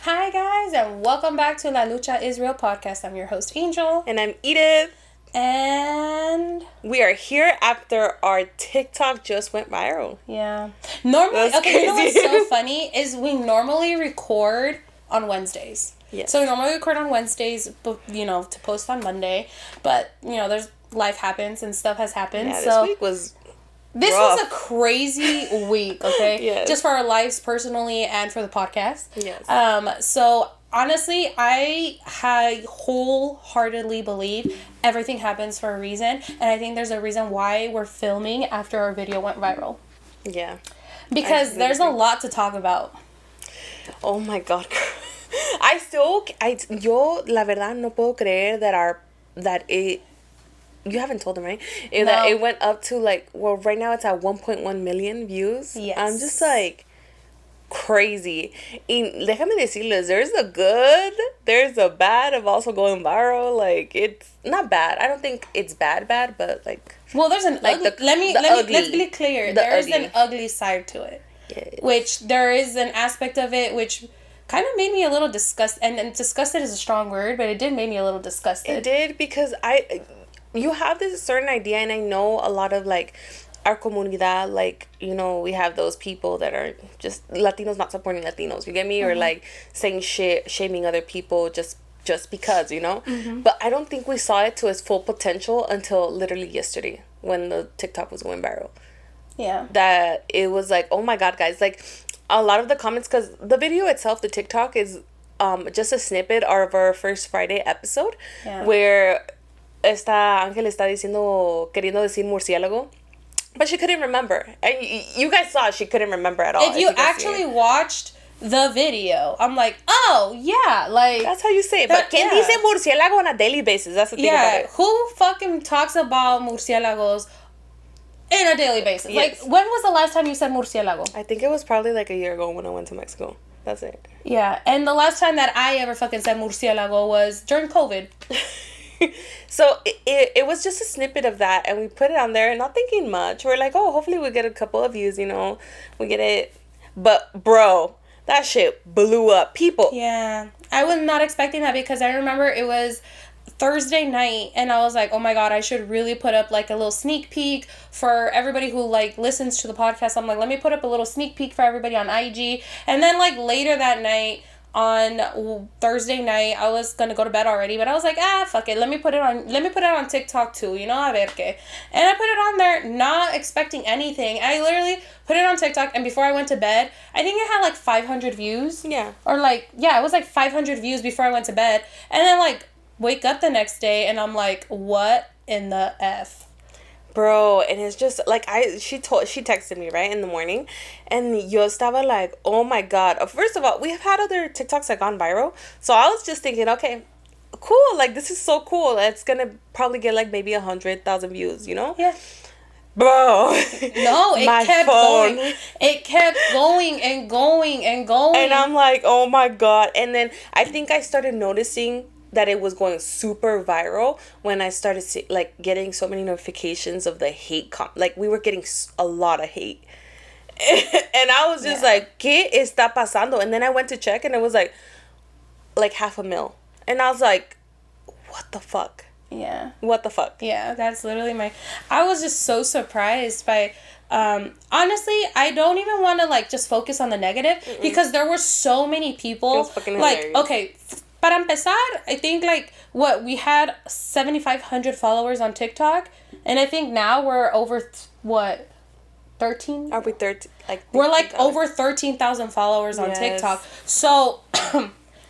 Hi guys, and welcome back to La Lucha Israel podcast. I'm your host Angel, And I'm Edith. and We are here after our TikTok just went viral. yeah, normally That's okay. You know what's crazy. so funny is we normally record on Wednesdays. Yes. So we normally record on Wednesdays, but to post on Monday. But there's life happens and stuff has happened. Yeah, so this week was this rough. was a crazy week, okay? Yes. Just for our lives personally and for the podcast. Yes. So honestly, I wholeheartedly believe everything happens for a reason, and I think there's a reason why we're filming after our video went viral. Yeah. Because there's a lot to talk about. Oh my God. Yo la verdad no puedo creer that you haven't told them, right? That it went up to right now it's at 1.1 million views. Yes. I'm just like crazy. Y déjame decirles, there's a good, there's a bad of also going viral. Like, it's not bad. I don't think it's bad, but like. Well, there's an ugly. Let's be clear. There's an ugly side to it. Yes. Which there is an aspect of it which kind of made me a little disgusted. And disgusted is a strong word, but it did make me a little disgusted. It did because you have this certain idea, and I know a lot of our comunidad, we have those people that are just Latinos not supporting Latinos, you get me? Mm-hmm. Or saying shit, shaming other people just because, Mm-hmm. But I don't think we saw it to its full potential until literally yesterday when the TikTok was going viral. Yeah. That it was like, oh my God, guys, a lot of the comments, because the video itself, the TikTok is just a snippet of our first Friday episode, where Ángel está queriendo decir murciélago, but she couldn't remember. And you guys saw she couldn't remember at all. If you actually watched the video, I'm like, oh yeah, that's how you say it. But ¿quién dice murciélago on a daily basis? That's the thing about it. Who fucking talks about murciélagos in a daily basis? Yes. When was the last time you said murciélago? I think it was probably a year ago when I went to Mexico. That's it. Yeah, and the last time that I ever fucking said murciélago was during COVID. So it was just a snippet of that, and we put it on there, not thinking much. We're like, oh, hopefully we get a couple of views, we get it. But bro, that shit blew up. People. Yeah, I was not expecting that because I remember it was Thursday night, and I was like, oh my God, I should really put up a little sneak peek for everybody who listens to the podcast. I'm like, let me put up a little sneak peek for everybody on IG. And then later that night, on Thursday night, I was gonna go to bed already, but I was like, fuck it, let me put it on TikTok too, a ver que. And I put it on there not expecting anything. I literally put it on TikTok, and before I went to bed, I think it had 500 views. Yeah. Or it was 500 views before I went to bed. And then wake up the next day and I'm like, what in the F? Bro, and it's just she texted me right in the morning, and yo estaba like, oh my God. First of all, we have had other TikToks that gone viral, so I was just thinking, okay, cool, this is so cool. It's gonna probably get maybe 100,000 views, Yeah. Bro. No, it kept going. It kept going and going and going. And I'm like, oh my God. And then I think I started noticing that it was going super viral when I started getting so many notifications of the hate we were getting a lot of hate. And I was just like, ¿qué está pasando? And then I went to check, and it was like 500,000. And I was like, what the fuck? Yeah. What the fuck? Yeah, that's literally I was just so surprised by, honestly, I don't even want to just focus on the negative. Mm-mm. Because there were so many people. It was fucking hilarious. Okay, para empezar, I think we had 7,500 followers on TikTok, and I think now we're over 13? Are we 13? We're over 13,000 followers on TikTok. So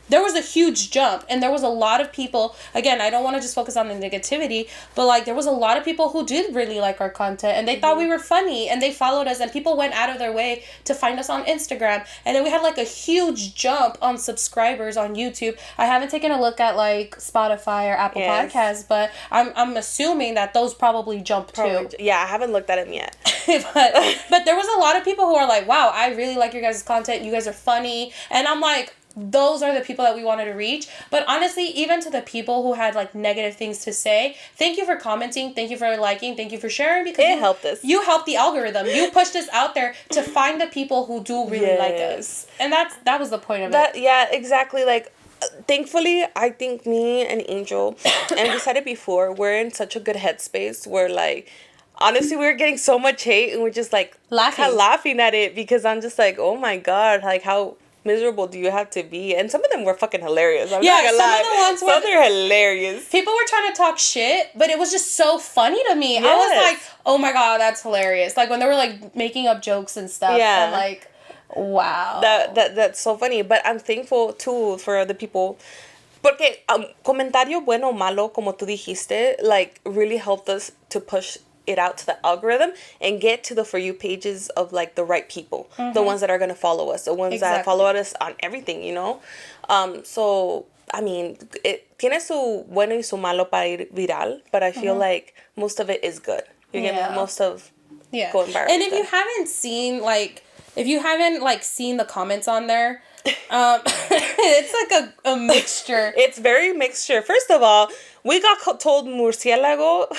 there was a huge jump, and there was a lot of people. Again, I don't want to just focus on the negativity, but there was a lot of people who did really like our content, and they thought we were funny, and they followed us, and people went out of their way to find us on Instagram. And then we had a huge jump on subscribers on YouTube. I haven't taken a look at Spotify or Apple Podcasts, but I'm assuming that those probably jumped too. Yeah, I haven't looked at them yet. but there was a lot of people who are like, wow, I really like your guys' content. You guys are funny. And I'm like, those are the people that we wanted to reach. But honestly, even to the people who had like negative things to say, thank you for commenting, thank you for liking, thank you for sharing, because it helped us. You helped the algorithm. You pushed us out there to find the people who do really like us. And that was the point of it. Yeah, exactly. Like, thankfully, I think me and Angel, and we said it before, we're in such a good headspace where, like, honestly, we were getting so much hate and we're just, like, laughing at it, because I'm just like, oh my God, like, how miserable do you have to be? And some of them were fucking hilarious. I'm not gonna lie. Of the ones were hilarious. People were trying to talk shit, but it was just so funny to me. Yes. I was like, oh my God, that's hilarious. Like, when they were, like, making up jokes and stuff. Yeah. And, like, wow. That's so funny. But I'm thankful, too, for the people. Porque comentario bueno o malo, como tú dijiste, like, really helped us to push it out to the algorithm and get to the For You pages of, like, the right people. The ones that are going to follow us. The ones that follow us on everything, you know? So, I mean, tiene su bueno y su malo para ir viral, but I feel like most of it is good. You get me? Most of going viral. And if you haven't seen, seen the comments on there, it's like a mixture. It's very mixture. First of all, we got told murciélago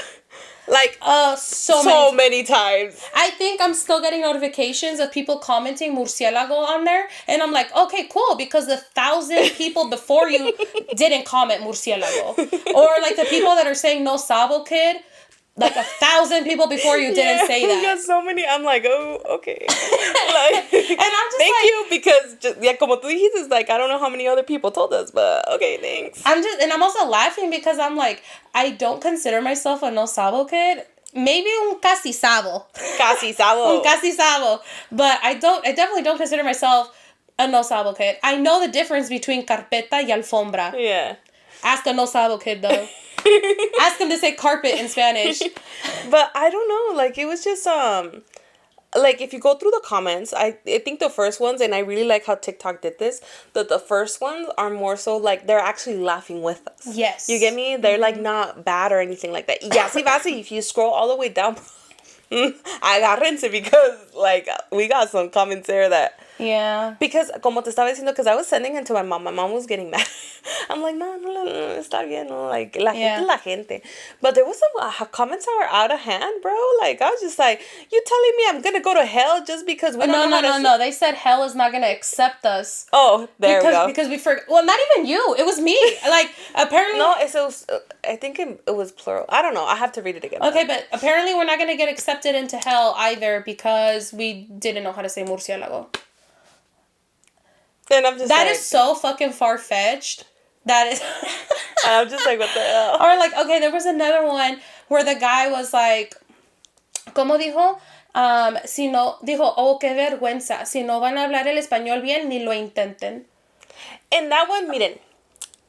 like so many times. I think I'm still getting notifications of people commenting murciélago on there, and I'm like, okay, cool, because the 1,000 people before you didn't comment murciélago, or like the people that are saying no sabo kid. Like 1,000 people before you didn't say that. We got so many. I'm like, oh, okay. Like, and I'm just thank you, because como tú dijiste, like, I don't know how many other people told us, but okay, thanks. I'm also laughing because I'm like, I don't consider myself a no sabo kid. Maybe un casi sabo. Casi sabo. Un casi sabo. But I definitely don't consider myself a no sabo kid. I know the difference between carpeta y alfombra. Yeah. Ask a no sabo kid, though. Ask him to say carpet in Spanish. But I don't know, like, it was just like, if you go through the comments, I think the first ones, and I really like how TikTok did this, that the first ones are more so like they're actually laughing with us. Yes. You get me? They're like not bad or anything like that. Yeah, if you scroll all the way down, agárrense, because like we got some comments there that. Yeah. Because, como te estaba diciendo, because I was sending it to my mom. My mom was getting mad. I'm like, no, está bien, no. Like, la gente es la gente. But there was some comments that were out of hand, bro. Like, I was just like, you telling me I'm going to go to hell just because we don't know how to... No. They said hell is not going to accept us. Oh, there we go. Because we forgot. Well, not even you. It was me. Like, apparently... No, it was... I think it was plural. I don't know. I have to read it again. Okay, but apparently we're not going to get accepted into hell either because we didn't know how to say murciélago. And I'm just that is so fucking far-fetched. That is... I'm just like, what the hell? Or like, okay, there was another one where the guy was like, ¿cómo dijo? Dijo, oh, qué vergüenza. Si no van a hablar el español bien, ni lo intenten. And that one, miren,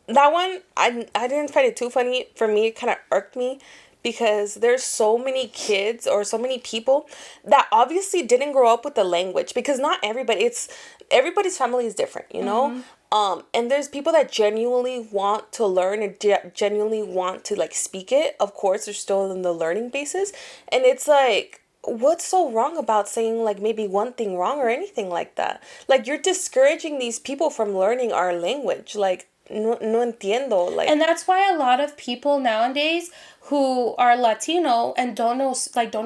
that one, I didn't find it too funny. For me, it kind of irked me. Because there's so many kids or so many people that obviously didn't grow up with the language. Because not everybody, everybody's family is different, you know? And there's people that genuinely want to learn and genuinely want to, like, speak it. Of course, they're still in the learning basis. And it's like, what's so wrong about saying, like, maybe one thing wrong or anything like that? Like, you're discouraging these people from learning our language. Like, no entiendo. Like, and that's why a lot of people nowadays who are Latino and don't know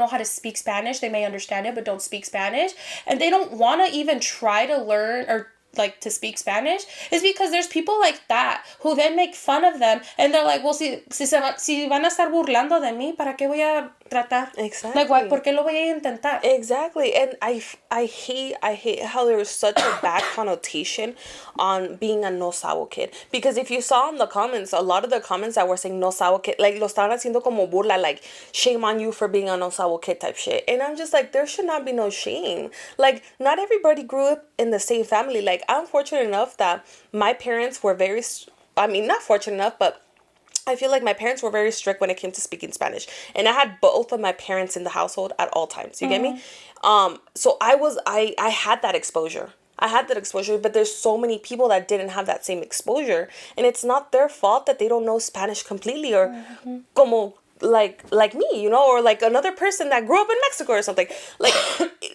how to speak Spanish, they may understand it but don't speak Spanish, and they don't want to even try to learn or like to speak Spanish, is because there's people like that who then make fun of them, and they're like, well, si van a estar burlando de mí, ¿para qué voy a tratar? Exactly. Like, why, ¿por qué lo voy a intentar? Exactly. And I hate how there was such a bad connotation on being a no sabo kid. Because if you saw in the comments, a lot of the comments that were saying no sabo kid, like, lo estaban haciendo como burla, like, shame on you for being a no sabo kid type shit. And I'm just like, there should not be no shame. Like, not everybody grew up in the same family. Like, I'm fortunate enough that my parents were not fortunate enough, but I feel like my parents were very strict when it came to speaking Spanish. And I had both of my parents in the household at all times. You get me? So I had that exposure. But there's so many people that didn't have that same exposure. And it's not their fault that they don't know Spanish completely, or como like me, you know, or like another person that grew up in Mexico or something. Like,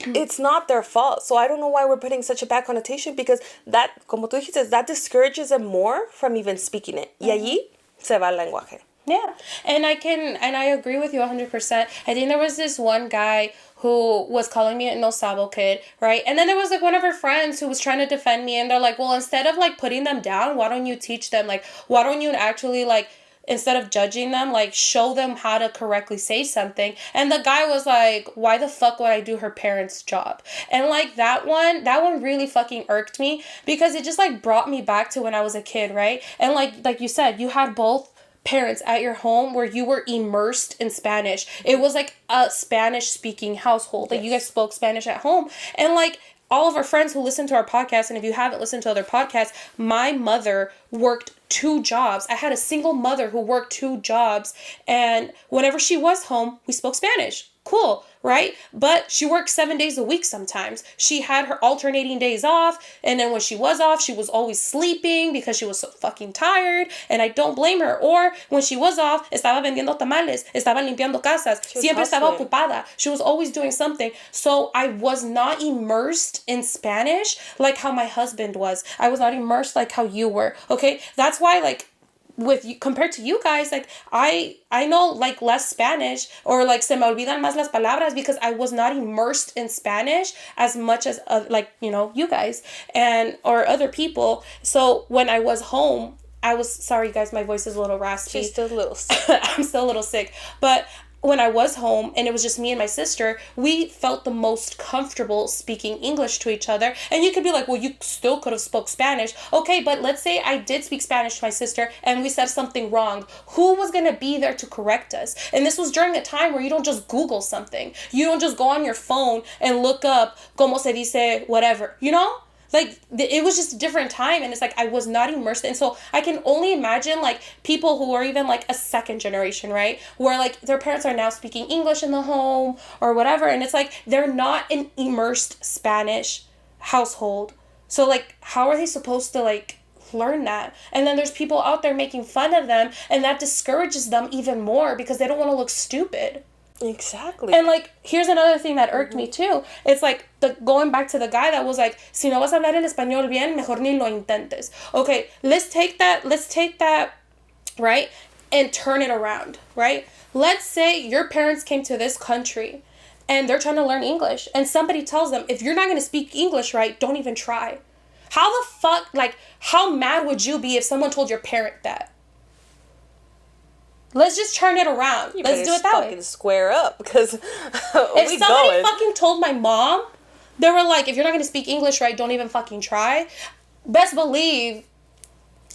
it's not their fault. So I don't know why we're putting such a bad connotation, because that, como tú dijiste, that discourages them more from even speaking it. Y allí se va el lenguaje. Yeah. And I agree with you 100%. I think there was this one guy who was calling me a no sabo kid, right? And then there was like one of her friends who was trying to defend me, and they're like, well, instead of like putting them down, why don't you teach them? Like, why don't you actually like, instead of judging them, like show them how to correctly say something? And the guy was like, why the fuck would I do her parents' job? And like that one really fucking irked me, because it just like brought me back to when I was a kid, right? And like you said, you had both parents at your home where you were immersed in Spanish. It was like a Spanish speaking household. Like, you guys spoke Spanish at home. And like all of our friends who listen to our podcast, and if you haven't listened to other podcasts, my mother worked 2 jobs. I had a single mother who worked 2 jobs, and whenever she was home, we spoke Spanish. Cool, right? But she worked 7 days a week sometimes. She had her alternating days off, and then when she was off, she was always sleeping because she was so fucking tired, and I don't blame her. Or when she was off, estaba vendiendo tamales, estaba limpiando casas, siempre estaba ocupada. She was always doing something. So I was not immersed in Spanish like how my husband was. I was not immersed like how you were, okay? That's why, like, with you compared to you guys, like I know like less Spanish, or like se me olvidan más las palabras, because I was not immersed in Spanish as much as like, you know, you guys and or other people. So when I was home, I was sorry guys, my voice is a little raspy. She's still a little sick. I'm still a little sick, but when I was home and it was just me and my sister, we felt the most comfortable speaking English to each other. And you could be like, well, you still could have spoke Spanish. Okay, but let's say I did speak Spanish to my sister and we said something wrong. Who was going to be there to correct us? And this was during a time where you don't just Google something. You don't just go on your phone and look up como se dice whatever, you know? Like, it was just a different time, and it's like I was not immersed. And so I can only imagine, like, people who are even, like, a second generation, right? Where, like, their parents are now speaking English in the home or whatever, and it's like they're not an immersed Spanish household. So, like, how are they supposed to, like, learn that? And then there's people out there making fun of them, and that discourages them even more because they don't want to look stupid. Exactly. And like, here's another thing that irked me too. It's like going back to the guy that was like, si no vas a hablar el español bien, mejor ni lo intentes. Okay, let's take that, right, and turn it around, right? Let's say your parents came to this country and they're trying to learn English, and somebody tells them, if you're not going to speak English right, don't even try. How the fuck, like, how mad would you be if someone told your parent that? Let's just turn it around. Let's do it that way. Fucking square up, because if somebody fucking told my mom, they were like, if you're not going to speak English right, don't even fucking try. Best believe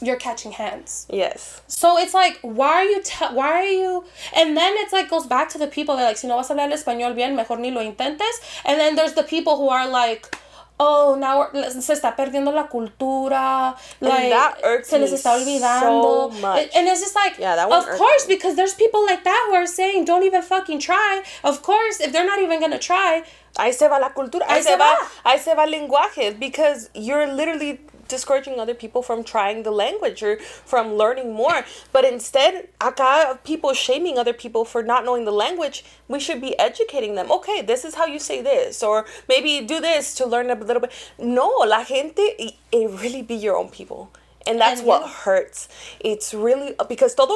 you're catching hands. Yes. So it's like, why are you, and then it's like, goes back to the people that are like, si no vas a hablar el español bien, mejor ni lo intentes. And then there's the people who are like, oh, now se está perdiendo la cultura. Like, and that irks se les está olvidando. So much. And it's just like, yeah, that one of course, because there's people like that who are saying, don't even fucking try. Of course, if they're not even going to try. Ahí se va la cultura. Ahí se va el lenguaje. Because you're literally discouraging other people from trying the language or from learning more. But instead, acá people shaming other people for not knowing the language, we should be educating them. Okay, this is how you say this, or maybe do this to learn a little bit. No, la gente, it really be your own people. And that's what hurts. It's really, because there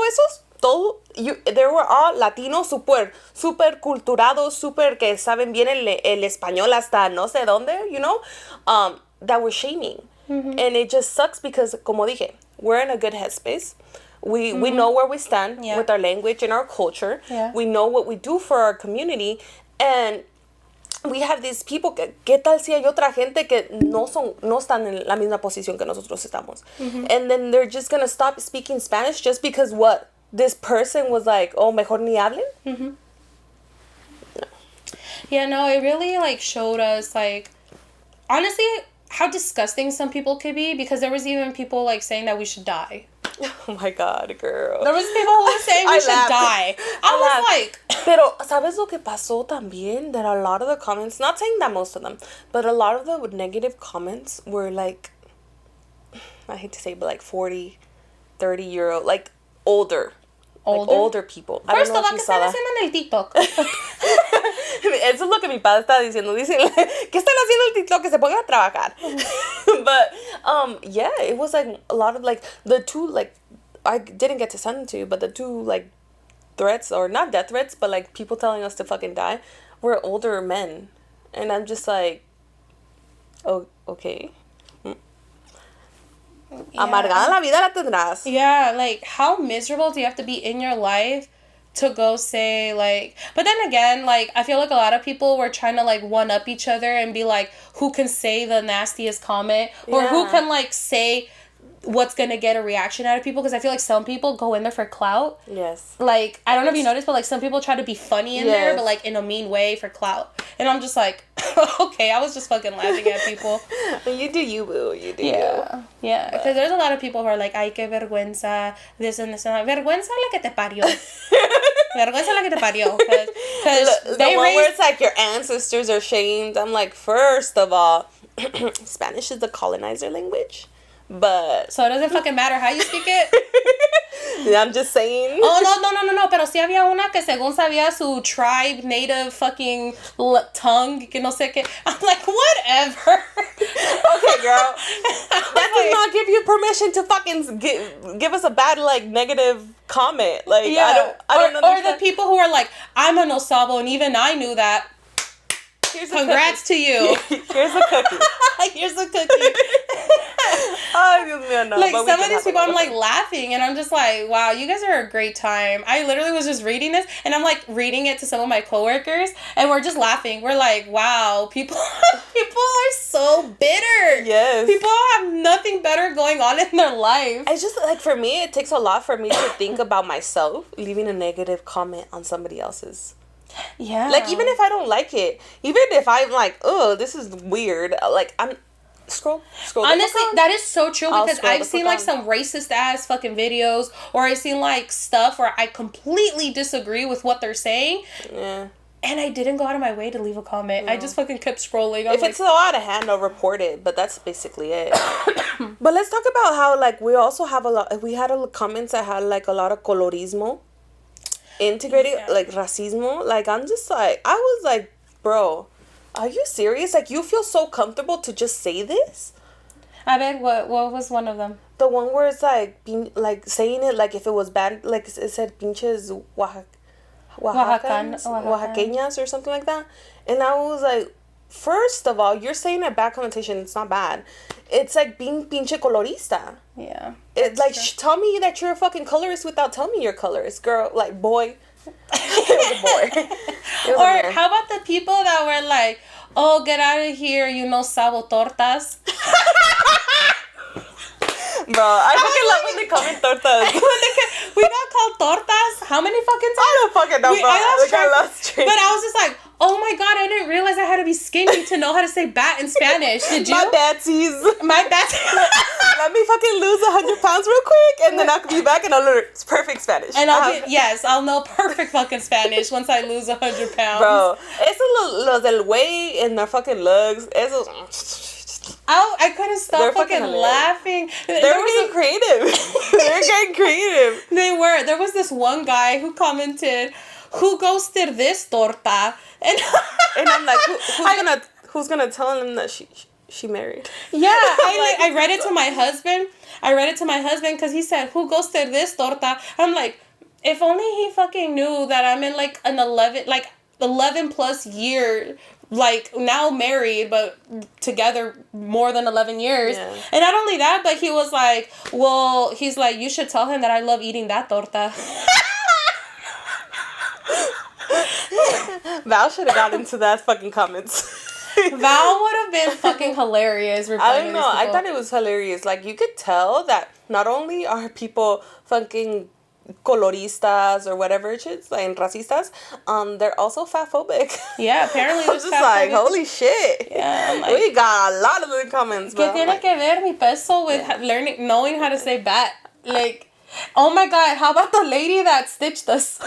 were all Latinos super culturados, super que saben bien el español hasta no sé dónde, you know, that were shaming. Mm-hmm. And it just sucks because, como dije, we're in a good headspace. We know where we stand with our language and our culture. Yeah. We know what we do for our community. And we have these people que, ¿qué tal si hay otra gente que no están en la misma posición que nosotros estamos? Mm-hmm. And then they're just going to stop speaking Spanish just because what? This person was like, oh, mejor ni hablen? Mm-hmm. No. Yeah, no, it really, like, showed us, like, honestly, how disgusting some people could be, because there was even people like saying that we should die. Oh my God, girl. There was people who were saying we should die. I was like... Pero, ¿sabes lo que pasó también? That a lot of the comments, not saying that most of them, but a lot of the negative comments were like, I hate to say, but like 40, 30-year-old, like older. Like older people. First of all, ¿qué están haciendo en el TikTok? eso es lo que mi padre está diciendo. Dice, ¿qué están haciendo el TikTok? Que se pongan a trabajar. But, yeah, it was, like, a lot of, like, the two, like, I didn't get to send them to you, but the two, like, threats, or not death threats, but, like, people telling us to fucking die, were older men. And I'm just like, oh, okay. Yeah. Amargada la vida la tendrás. Yeah, like, how miserable do you have to be in your life to go say, like... But then again, like, I feel like a lot of people were trying to, like, one-up each other and be like, who can say the nastiest comment? Or who can, like, say what's gonna get a reaction out of people, because I feel like some people go in there for clout. Yes. Like, I don't know if you noticed, but, like, some people try to be funny in there, but, like, in a mean way for clout. And I'm just like, okay, I was just fucking laughing at people. You do you, boo. You do you. Yeah, because there's a lot of people who are like, ay, qué vergüenza, this and this and that. Vergüenza la que te parió. Vergüenza la que te parió. Because the one where it's like your ancestors are shamed. I'm like, first of all, Spanish is the colonizer language. But so it doesn't fucking matter how you speak it. I'm just saying. Oh, no. Pero sí había una que según sabía su tribe, native fucking tongue, que no sé qué. I'm like, whatever. Okay, girl. That does not give you permission to fucking give us a bad, like, negative comment. Like, yeah. I don't understand. Or the people who are like, I'm an Osabo, and even I knew that. Congrats to you. Here's a cookie. Here's a cookie. Oh, Dios mío, no. Like, some of these people, I'm, like, laughing, and I'm just like, wow, you guys are a great time. I literally was just reading this, and I'm, like, reading it to some of my coworkers, and we're just laughing. We're like, wow, people are so bitter. Yes. People have nothing better going on in their life. It's just, like, for me, it takes a lot for me to think about myself leaving a negative comment on somebody else's. Yeah. Like, even if I don't like it, even if I'm like, oh, this is weird, like, I'm scroll honestly, that is so true, because I've seen, like, on. some racist ass fucking videos, or I've seen, like, stuff where I completely disagree with what they're saying. Yeah. And I didn't go out of my way to leave a comment. I just fucking kept scrolling. If it's so out of hand, I'll report it. But that's basically it. But let's talk about how, like, we also have we had comments that had, like, a lot of colorismo integrated, like, racismo. Like, I'm just like, I was like, bro, are you serious? Like, you feel so comfortable to just say this? I bet, what was one of them? The one where it's like, saying it like if it was bad, like it said pinches Oaxaqueñas or something like that. And I was like, first of all, you're saying a bad connotation. It's not bad. It's like being pinche colorista. Yeah. It's like, tell me that you're a fucking colorist without telling me you're colorist, girl. Like, boy. It was a boy. Or how about the people that were like, oh, get out of here, you know, sabo tortas. Bro, I fucking love when they call me tortas. We got called tortas how many fucking times? I don't fucking know, bro. I lost track. But I was just like, oh my god, I didn't realize I had to be skinny to know how to say bat in Spanish. Did you? My batsies. My batsies. Let me fucking lose 100 pounds real quick, and then I'll be back and I'll learn perfect Spanish. And I'll know perfect fucking Spanish once I lose 100 pounds. Bro, esos los del way and their fucking lugs. Esos. I couldn't stop fucking laughing. They're getting creative. They're getting creative. They were. There was this one guy who commented, who ghosted this torta? And I'm like, who's gonna tell him that she married? Yeah, I read it to my husband. Because he said, who ghosted this torta? I'm like, if only he fucking knew that I'm in like an 11 plus year, like, now married, but together more than 11 years. Yeah. And not only that, but he was like, well, he's like, you should tell him that I love eating that torta. Val should have got into that fucking comments. Val would have been fucking hilarious. I don't know. I thought it was hilarious. Like, you could tell that not only are people fucking coloristas or whatever it is, like racistas, they're also fatphobic. Yeah, apparently. I was just like, holy shit. Yeah, like, we got a lot of the comments. ¿Qué tiene que ver mi peso with knowing how to say bat? Like, oh my god, how about the lady that stitched us?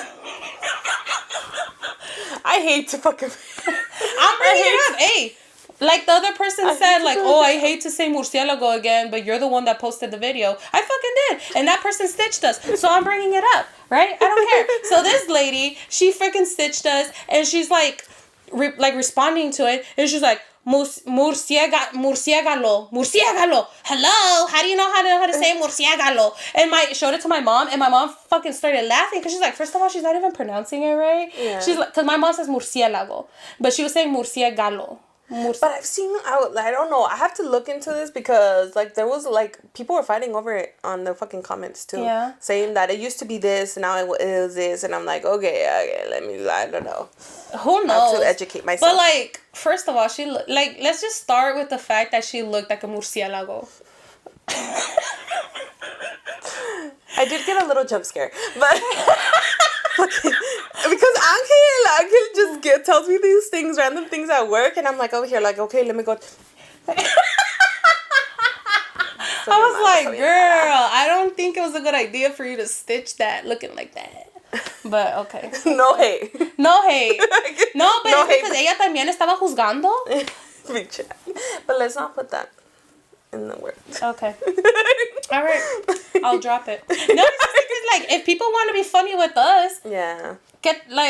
I hate to fucking... I'm bringing it up. Hey, like the other person said, like, oh, I hate to say murciélago again, but you're the one that posted the video. I fucking did. And that person stitched us. So I'm bringing it up, right? I don't care. So this lady, she freaking stitched us, and she's like, responding to it. And she's like, murciégalo. Hello, how do you know how to say murciégalo? And showed it to my mom, and my mom fucking started laughing because she's like, first of all, she's not even pronouncing it right. Yeah. She's like, because my mom says murciélago, but she was saying murciégalo. But I've seen, I don't know, I have to look into this because, like, there was, like, people were fighting over it on the fucking comments, too. Yeah. Saying that it used to be this, and now it is this, and I'm like, okay, I don't know. Who knows? I have to educate myself. But, like, first of all, let's just start with the fact that she looked like a murciélago. I did get a little jump scare, but... because Angel just tells me these things, random things at work, and I'm like over here, like, okay, let me go. I was like, girl, I don't think it was a good idea for you to stitch that looking like that. But, okay. No hate. No, but no it's because ella también estaba juzgando. But let's not put that in the words. Okay. All right. I'll drop it. No, it's just because, like, if people want to be funny with us, yeah.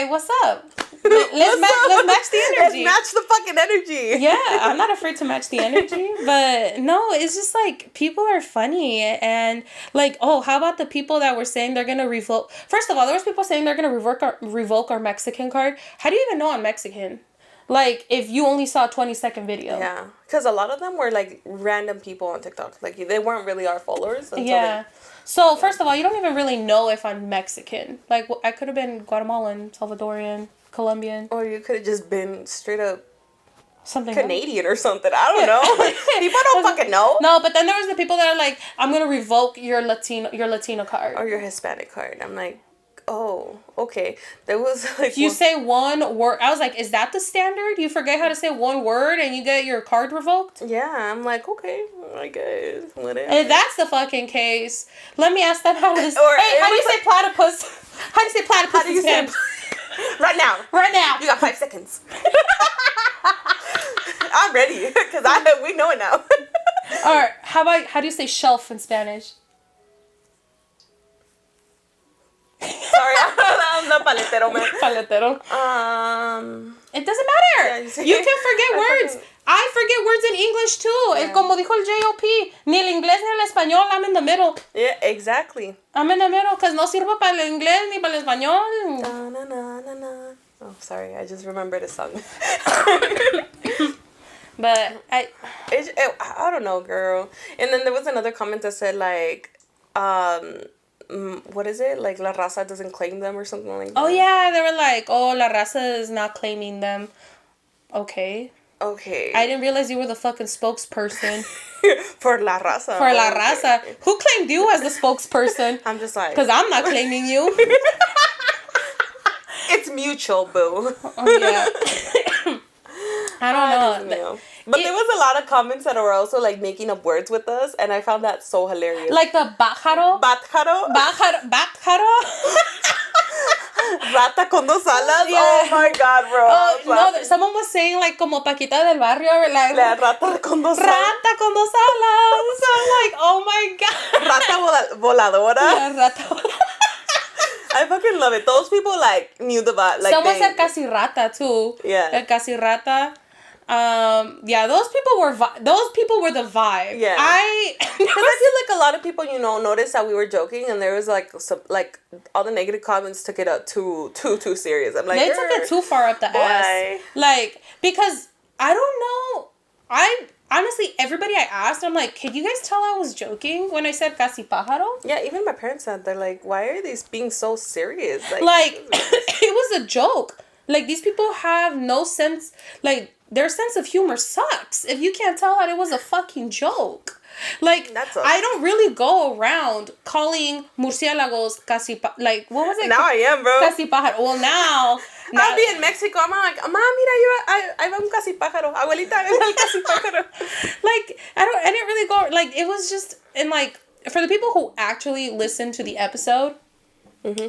What's up? Let's match the energy. Let's match the fucking energy. Yeah, I'm not afraid to match the energy. But no, it's just like people are funny. And like, oh, how about the people that were saying they're going to revoke? First of all, there was people saying they're going to revoke our Mexican card. How do you even know I'm Mexican? Like, if you only saw a 20-second video. Yeah. Because a lot of them were, like, random people on TikTok. Like, they weren't really our followers. Yeah. So, first of all, you don't even really know if I'm Mexican. Like, I could have been Guatemalan, Salvadorian, Colombian. Or you could have just been straight up something Canadian or something. I don't know. People don't fucking know. No, but then there was the people that are like, I'm going to revoke your Latino card. Or your Hispanic card. I'm like, oh, okay. There was like... If you say one word... I was like, is that the standard? You forget how to say one word and you get your card revoked? Yeah, I'm like, okay, I guess. Whatever. If that's the fucking case, let me ask them how to... Hey, how do you say platypus? How do you say platypus? How do you say... Right now. Right now. You got 5 seconds. I'm ready. Because we know it now. Alright, how do you say shelf in Spanish? Sorry, I'm the paletero, man. Paletero. It doesn't matter. Yeah, you can forget words. I forget words in English too. Yeah. Como dijo el J.O.P. Ni el inglés ni el español. I'm in the middle. Yeah, exactly. I'm in the middle because no sirvo para el inglés ni para el español. Na, na, na, na, na. Oh, sorry. I just remembered a song. But I don't know, girl. And then there was another comment that said like, what is it? Like, La Raza doesn't claim them or something like that. Oh, yeah. They were like, oh, La Raza is not claiming them. Okay. I didn't realize you were the fucking spokesperson. For La Raza. For La Raza. Who claimed you as the spokesperson? I'm just like... Because I'm not claiming you. It's mutual, boo. Oh, yeah. I don't know. But there was a lot of comments that were also like making up words with us, and I found that so hilarious. Like the bájaro. Bájaro. Rata con dos alas. Yeah. Oh my god, bro. No, someone was saying like como Paquita del barrio, like la rata con dos alas. Rata con dos alas. So I'm like, oh my god. Rata voladora. Yeah, rata voladora. I fucking love it. Those people like knew the vibe. Like, someone said casi rata too. Yeah. El casi rata. Yeah, those people were the vibe. Yeah. Because I feel like a lot of people, noticed that we were joking, and there was like some all the negative comments took it up too serious. I'm like, they took it too far up the ass. Like, because I don't know, honestly, everybody I asked, I'm like, can you guys tell I was joking when I said casi pájaro? Yeah, even my parents said, they're like, why are these being so serious? Like it was a joke. Like, these people have no sense, like, their sense of humor sucks if you can't tell that it was a fucking joke. Like, I don't really go around calling murciélagos like, what was it? Now I am, bro. Casi pájaro. Well, now I'll be in Mexico. I'm like, Ma, mira, I va un casi pájaro. Abuelita, el casi pájaro. Like, I didn't really go, like, it was just, and like, for the people who actually listened to the episode,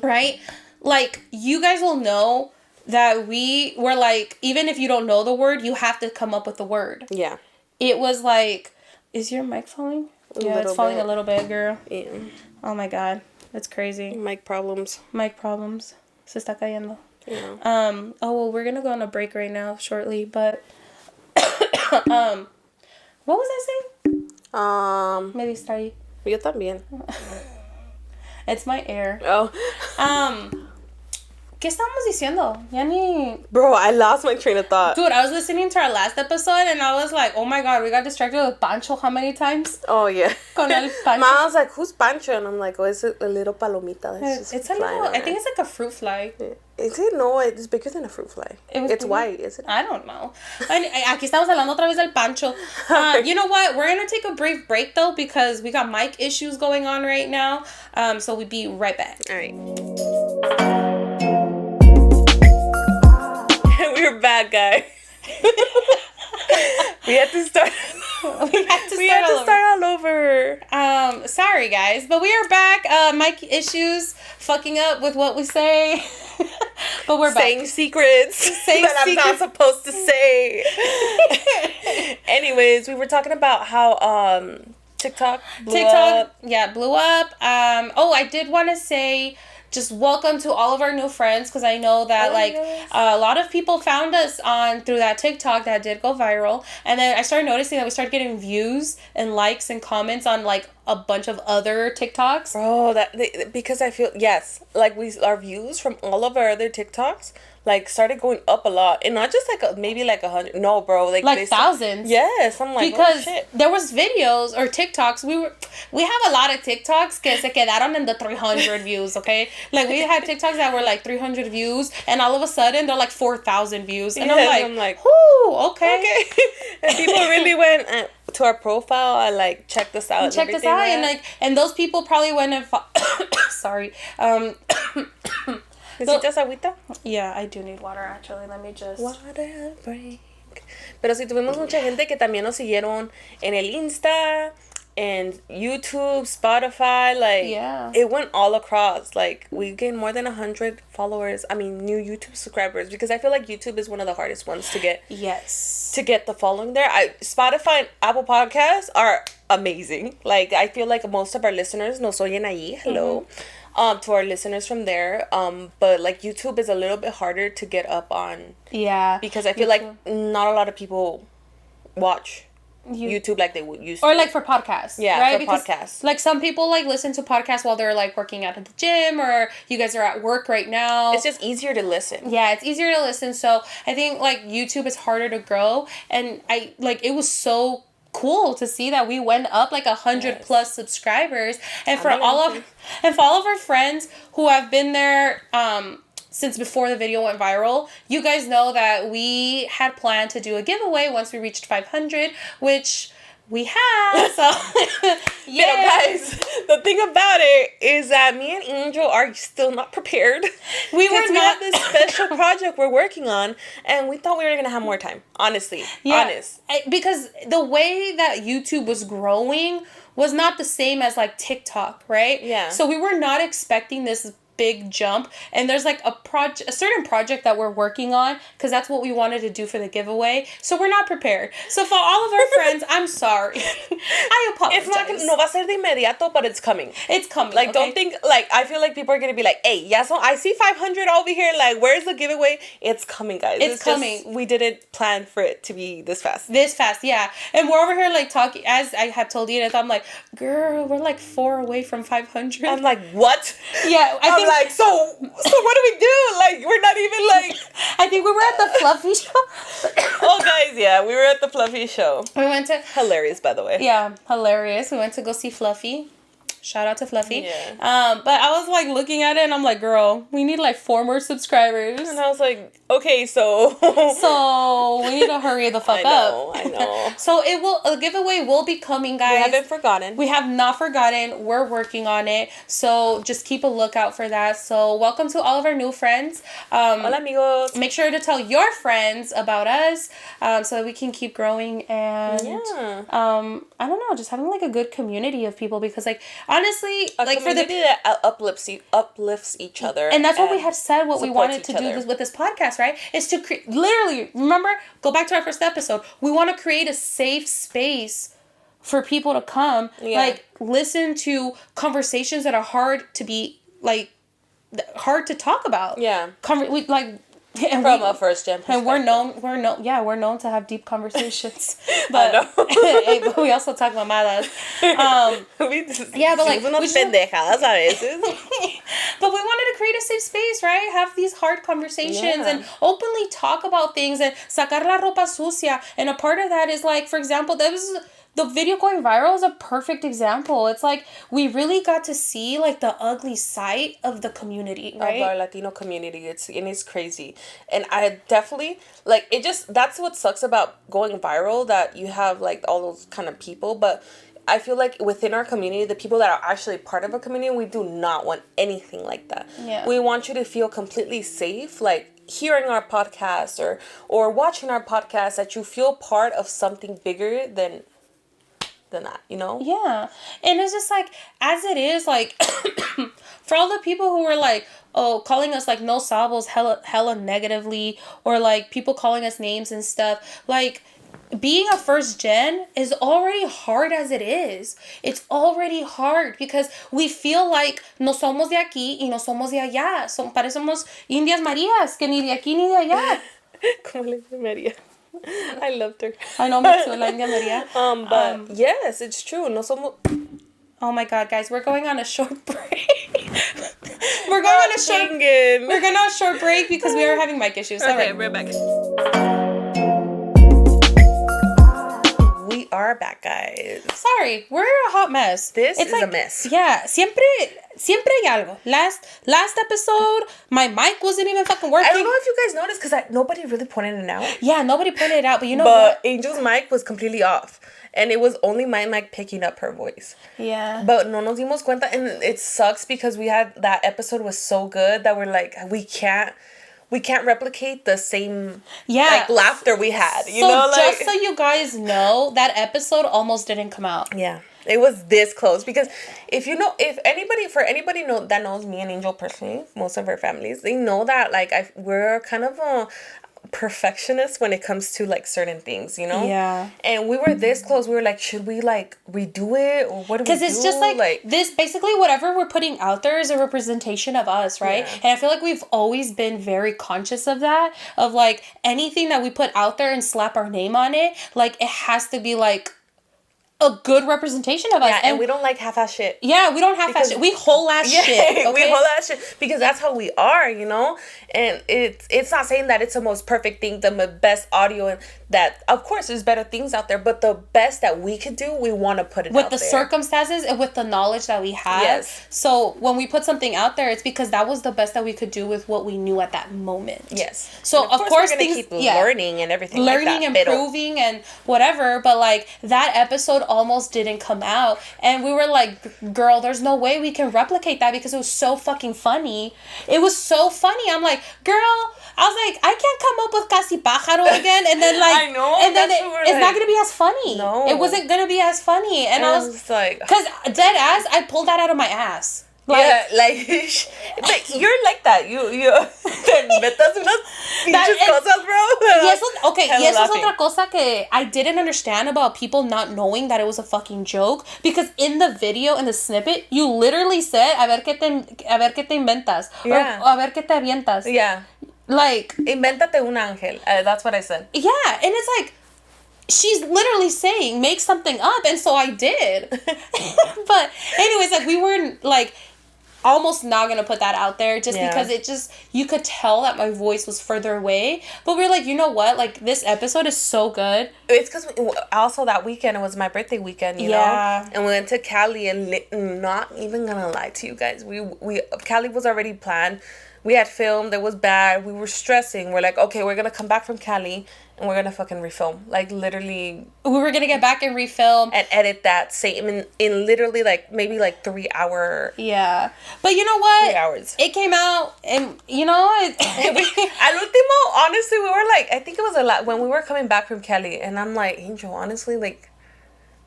right? Like, you guys will know that we were like, even if you don't know the word, you have to come up with the word. Yeah. It was like, is your mic falling? Yeah, it's falling a little bit, girl. Yeah. Oh my god. That's crazy. Mic problems. Se está cayendo. Oh, well, we're going to go on a break right now shortly, but what was I saying? Maybe study. Yo también. It's my air. Oh. ¿Qué estábamos diciendo? Ya ni... Bro, I lost my train of thought. Dude, I was listening to our last episode and I was like, oh my god, we got distracted with Pancho how many times? Oh, yeah. Con el Pancho. Mom was like, who's Pancho? And I'm like, oh, it's a little palomita. It's a little... I think it's like a fruit fly. Is it? No, it's bigger than a fruit fly. It's white, isn't it? I don't know. Aquí estamos hablando otra vez del Pancho. You know what? We're going to take a brief break, though, because we got mic issues going on right now. So we'll be right back. All right. We're back, guys. We had to start all over. Sorry, guys. But we are back. Mic issues fucking up with what we say. But we're back. Saying secrets that I'm not supposed to say. Anyways, we were talking about how TikTok blew up. Yeah, blew up. I did want to say just welcome to all of our new friends, because I know that a lot of people found us through that TikTok that did go viral, and then I started noticing that we started getting views and likes and comments on like a bunch of other TikToks. Bro, because I feel our views from all of our other TikToks started going up a lot, and not just maybe 100. No, bro, like thousands. Yes, I'm like, because oh, shit. There was videos or TikToks. We have a lot of TikToks que se quedaron in the 300 views. Okay, like we had TikToks that were like 300 views, and all of a sudden they're like 4,000 views, and I'm like, whoo, okay. And people really went to our profile and checked us out. Checked us out, and those people probably went and sorry. ¿Necesitas agüita? Yeah, I do need water, actually. Let me just... Water break. Pero sí, tuvimos mucha gente que también nos siguieron en el Insta, en YouTube, Spotify. Yeah. It went all across. We gained more than 100 followers. I mean, new YouTube subscribers. Because I feel like YouTube is one of the hardest ones to get. Yes. To get the following there. Spotify and Apple Podcasts are amazing. I feel like most of our listeners nos oyen ahí. Hello. Mm-hmm. To our listeners from there, but YouTube is a little bit harder to get up on. Yeah. Because I feel like not a lot of people watch YouTube like they would used to. Or for podcasts. Yeah, right? For podcasts. Some people listen to podcasts while they're working out at the gym, or you guys are at work right now. It's just easier to listen. Yeah, it's easier to listen. So I think YouTube is harder to grow, and it was so cool to see that we went up 100 plus subscribers, and for all of our friends who have been there since before the video went viral, you guys know that we had planned to do a giveaway once we reached 500, which we have. So yeah. But guys, the thing about it is that me and Angel are still not prepared. We have this special project we're working on, and we thought we were gonna have more time. Honestly, because the way that YouTube was growing was not the same as TikTok, right? Yeah. So we were not expecting this big jump, and there's a certain project that we're working on, because that's what we wanted to do for the giveaway, so we're not prepared. So for all of our friends, I'm sorry. I apologize. It's not, no va a ser de inmediato, but it's coming. It's coming. Don't think, I feel like people are gonna be like, hey, yeah, so I see 500 over here, where's the giveaway? It's coming, guys. It's coming. We didn't plan for it to be this fast. Yeah. And we're over here talking, as I had told Edith, I'm like, girl, we're 4 away from 500. I'm like, what? Yeah, I think so what do we do? We're not even I think we were at the Fluffy show. Oh, guys, yeah, we were at the Fluffy show. We went to... Hilarious, by the way. Yeah, hilarious. We went to go see Fluffy. Shout out to Fluffy. Yeah. But I was looking at it, and I'm like, girl, we need 4 more subscribers. And I was like, okay, so we need to hurry the fuck up. I know. So a giveaway will be coming, guys. We haven't forgotten. We have not forgotten. We're working on it. So just keep a lookout for that. So welcome to all of our new friends. Hola, amigos. Make sure to tell your friends about us, so that we can keep growing, and I don't know, just having a good community of people, because honestly, for the that uplifts each other, and that's what we had said. What we wanted to do with this podcast, right? Is to literally, remember, go back to our first episode. We want to create a safe space for people to come, listen to conversations that are hard to be hard to talk about. Yeah. We like. And from a first gen perspective. And we're known to have deep conversations. But, but we also talk mamadas. But like pendejadas a veces. But we wanted to create a safe space, right? Have these hard conversations and openly talk about things and sacar la ropa sucia. And a part of that is like, for example, the video going viral is a perfect example. It's like we really got to see like the ugly side of the community, right? Of our Latino community. It's crazy. And I definitely like that's what sucks about going viral, that you have like all those kind of people, but I feel like within our community, the people that are actually part of a community, we do not want anything like that. Yeah. We want you to feel completely safe, like hearing our podcast or watching our podcast, that you feel part of something bigger than that, you know? Yeah. And it's just like, as it is, like, for all the people who were like, oh, calling us like no sabos hella negatively, or like people calling us names and stuff, like, being a first gen is already hard as it is. It's already hard because we feel like no somos de aquí y no somos de allá. Parecemos Indias Marías, que ni de aquí ni de allá. Como le dice María. I loved her. I know, me too, la India Maria. But yes, it's true. No somos. Oh my God, guys, we're going on a short break. We're going on a short break because we are having mic issues. Okay, all right, we're back. We are back, guys. Sorry, we're a hot mess. This is like, a mess. Yeah, siempre hay algo. Last episode, my mic wasn't even fucking working. I don't know if you guys noticed because nobody really pointed it out. Yeah, nobody pointed it out, but you know what? Angel's mic was completely off. And it was only my mic picking up her voice. Yeah. But no nos dimos cuenta. And it sucks because that episode was so good that we're like, we can't replicate the same like laughter we had. You know, just so you guys know, that episode almost didn't come out. Yeah. It was this close because if anybody that knows me and Angel personally, most of our families, they know that like we're kind of a perfectionist when it comes to like certain things, you know? Yeah. And we were this close. We were like, should we like redo it or what do we do? Because it's just like this, basically whatever we're putting out there is a representation of us, right? Yeah. And I feel like we've always been very conscious of that, of like anything that we put out there and slap our name on it, like it has to be like a good representation of us. Yeah, and we don't like half-ass shit. Yeah, we don't half-ass shit. We whole-ass shit. Okay? We whole-ass shit because that's how we are, you know? And it's not saying that it's the most perfect thing, the best audio, and that, of course, there's better things out there, but the best that we could do, we want to put it out there. With the circumstances and with the knowledge that we have. Yes. So when we put something out there, it's because that was the best that we could do with what we knew at that moment. Yes. So, of course we're going to keep learning and everything learning and improving and whatever, but like that episode almost didn't come out, and we were like, girl, there's no way we can replicate that because it was so fucking funny. It was so funny. I'm like, girl, I was like, I can't come up with Casi Pájaro again, and then like, I know, and then it's not gonna be as funny. No, it wasn't gonna be as funny, and I was like, because dead ass, I pulled that out of my ass. Like, yeah, like you're like that. You te metas unas pinches cosas, bro. Y eso es otra cosa que I didn't understand about people not knowing that it was a fucking joke, because in the video, in the snippet, you literally said, a ver qué te inventas. Yeah. Or a ver qué te avientas. Yeah. Like, invéntate un ángel. That's what I said. Yeah, and it's like, she's literally saying, make something up, and so I did. But anyways, like, we were like almost not gonna put that out there just because it just, you could tell that my voice was further away, but we're like, you know what, like, this episode is so good. It's because also that weekend, it was my birthday weekend, you know, and we went to Cali, and not even gonna lie to you guys, we Cali was already planned. We had filmed, it was bad, we were stressing, we're like, okay, we're gonna come back from Cali and we're gonna fucking refilm, like, literally, we were gonna get back and refilm and edit that same in literally like maybe like 3 hour. Yeah, but you know what, 3 hours it came out, and you know, al último, honestly, we were like, I think it was a lot when we were coming back from Cali, and I'm like, Angel, honestly, like,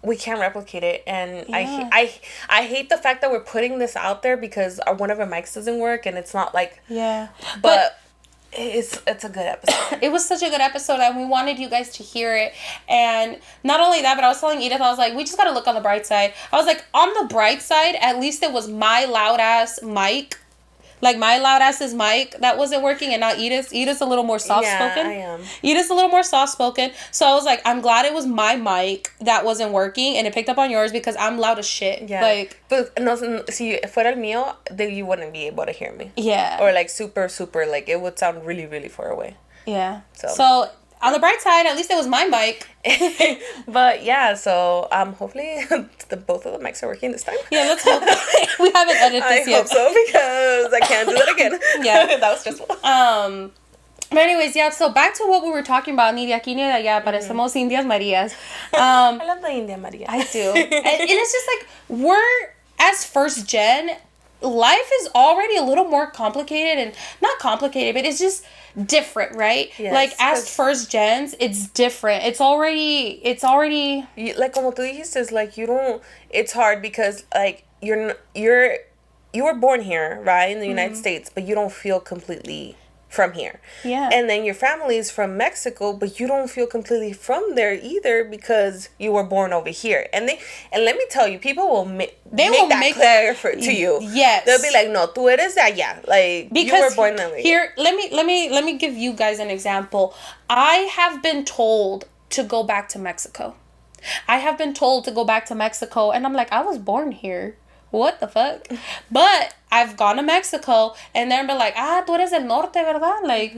we can't replicate it, and I hate the fact that we're putting this out there because one of our mics doesn't work, and it's not like, but it's a good episode. It was such a good episode, and we wanted you guys to hear it. And not only that, but I was telling Edith, I was like, we just gotta look on the bright side. I was like, on the bright side, at least it was my loud ass mic. Like, my loud ass is Mike that wasn't working, and not Edith. Edith's a little more soft-spoken. Yeah, I am. Edith's a little more soft-spoken. So I was like, I'm glad it was my mic that wasn't working, and it picked up on yours, because I'm loud as shit. Yeah. Like, but no, si fuera el mío, then you wouldn't be able to hear me. yeah. Or like super, super, like it would sound really, really far away. Yeah. So on the bright side, at least it was my mic. But yeah, so hopefully both of the mics are working this time. Yeah, let's hope. We haven't edited this I yet. hope so, because I can't do that again. Yeah. That was stressful. But anyways, yeah, so back to what we were talking about, ni de aquí ni de allá, parecemos Indias Marías. I love the India Maria. I do. And it's just like, we're, as first gen, life is already a little more complicated, and not complicated, but it's just different, right? Yes, like, as first gens, it's different. It's already Like, como tú dijiste, it's like you don't, it's hard because like you were born here, right, in the United States, but you don't feel completely from here. Yeah. And then your family is from Mexico, but you don't feel completely from there either, because you were born over here. And let me tell you, people will make that clear to you. Yes. They'll be like, no, tú eres de allá. Like, because you were born over here. Let me give you guys an example. I have been told to go back to Mexico. And I'm like, I was born here. What the fuck? But I've gone to Mexico, and they're like, tú eres del norte, ¿verdad? Like,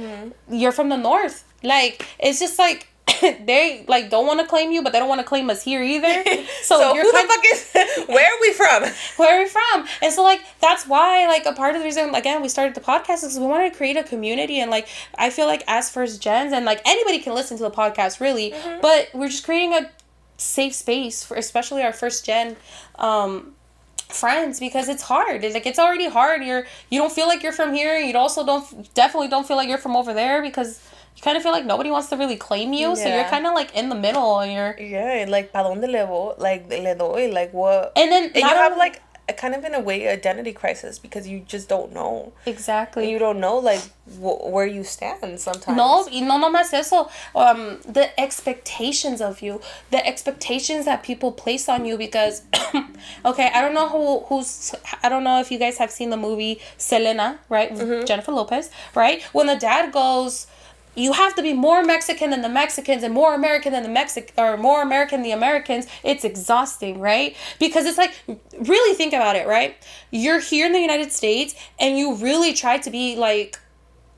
you're from the north. Like, it's just like, they like don't want to claim you, but they don't want to claim us here either. So you're who the fuck is? Where are we from? Where are we from? And so like that's why like a part of the reason again we started the podcast is we wanted to create a community, and like I feel like as first gens, and like anybody can listen to the podcast really, but we're just creating a safe space for especially our first gen friends, because it's hard. It's like it's already hard. You don't feel like you're from here. You also definitely don't feel like you're from over there, because you kind of feel like nobody wants to really claim you. Yeah. So you're kind of like in the middle, and you're like pa donde le voy, like le doy, like what, and you have like a kind of in a way identity crisis, because you just don't know exactly. You don't know like where you stand sometimes. No más eso. The expectations of you, the expectations that people place on you, because okay, I don't know I don't know if you guys have seen the movie Selena, right? Jennifer Lopez, right? When the dad goes, you have to be more Mexican than the Mexicans and more American than more American than the Americans. It's exhausting, right? Because it's like, really think about it, right? You're here in the United States and you really try to be like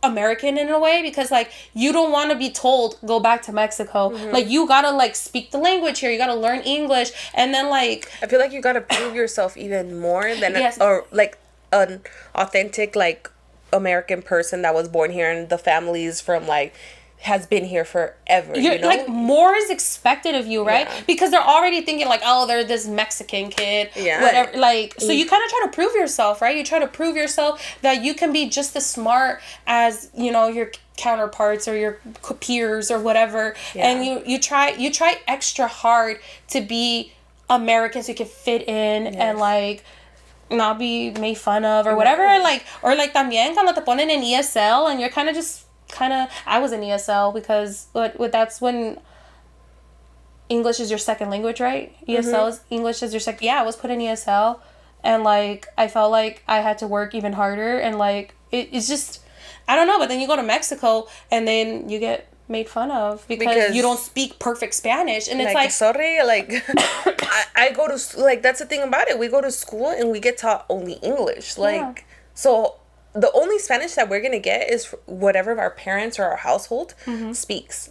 American in a way, because like you don't want to be told go back to Mexico. Like you gotta like speak the language here. You gotta learn English, and then like I feel like you gotta prove yourself even more than yes. Or like an authentic like American person that was born here, and the families from like has been here forever. You know? Like more is expected of you, right? Yeah. Because they're already thinking like, oh, they're this Mexican kid, whatever. Like, so you kind of try to prove yourself, right? You try to prove yourself that you can be just as smart as your counterparts or your peers or whatever, and you try extra hard to be American so you can fit in and like not be made fun of or whatever, or like también cuando te ponen en ESL and you're kind of I was in ESL because that's when English is your second language, right? ESL is English is your second. Yeah, I was put in ESL, and like I felt like I had to work even harder, and like it's just I don't know. But then you go to Mexico and then you get made fun of because you don't speak perfect Spanish, and it's like sorry, like I go to like that's the thing about it. We go to school and we get taught only English, like so. The only Spanish that we're gonna get is whatever our parents or our household speaks,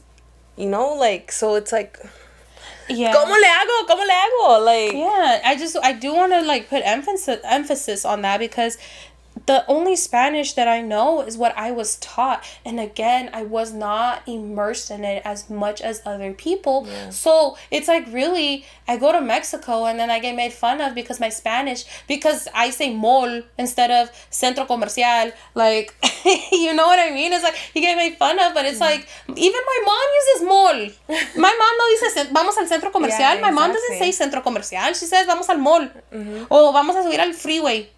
like so it's like, ¿Cómo le hago? Like I do want to like put emphasis on that, because the only Spanish that I know is what I was taught. And again, I was not immersed in it as much as other people. Yeah. So it's like really, I go to Mexico and then I get made fun of because my Spanish, because I say mall instead of centro comercial. Like, you know what I mean? It's like, you get made fun of, but it's like, even my mom uses mall. My mom no dice, vamos al centro comercial. Yeah, my mom doesn't say centro comercial. She says, vamos al mall. O vamos a subir al freeway.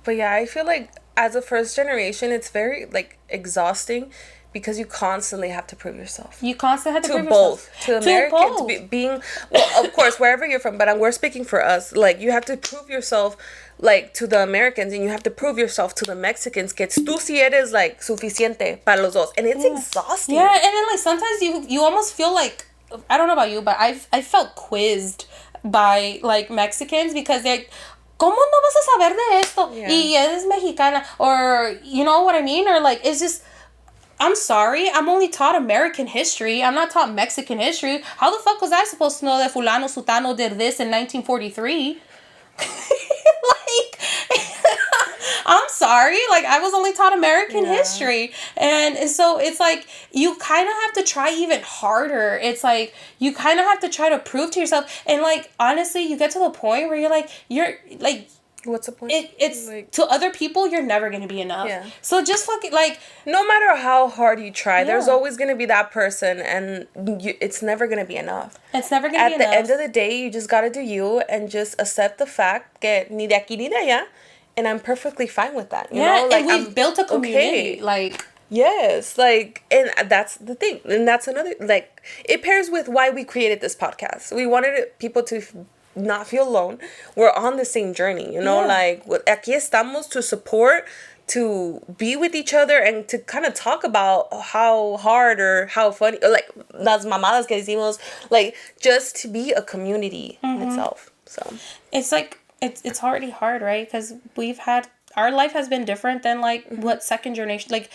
But yeah, I feel like as a first generation, it's very like exhausting Because you constantly have to prove yourself. You constantly have to prove both. yourself. To Americans, being... Well, of course, wherever you're from, but we're speaking for us. Like, you have to prove yourself, like, to the Americans, and you have to prove yourself to the Mexicans. Que tú sí eres, like, suficiente para los dos. And it's exhausting. Yeah, and then, like, sometimes you almost feel like... I don't know about you, but I felt quizzed by, like, Mexicans because they're... ¿Cómo no vas a saber de esto? Yeah. Y eres mexicana. Or, you know what I mean? Or, like, it's just... I'm sorry, I'm only taught American history. I'm not taught Mexican history. How the fuck was I supposed to know that Fulano Sutano did this in 1943? Like, I'm sorry. Like, I was only taught American history. And so it's like, you kind of have to try even harder. It's like, you kind of have to try to prove to yourself. And, like, honestly, you get to the point where you're like, what's the point? It's like, to other people, you're never going to be enough. Yeah. So just fucking, like... No matter how hard you try, there's always going to be that person, and it's never going to be enough. It's never going to be enough. At the end of the day, you just got to do you and just accept the fact que ni de aquí ni de allá, and I'm perfectly fine with that. You know? Like, and we've built a community. Okay. Like... Yes, like, and that's the thing. And that's another, like, it pairs with why we created this podcast. We wanted people to... not feel alone. We're on the same journey, you know, like aquí estamos to support, to be with each other, and to kind of talk about how hard or how funny, or like las mamadas que decimos, like just to be a community in itself. So it's like it's already hard, right? Because our life has been different than like what second generation, like.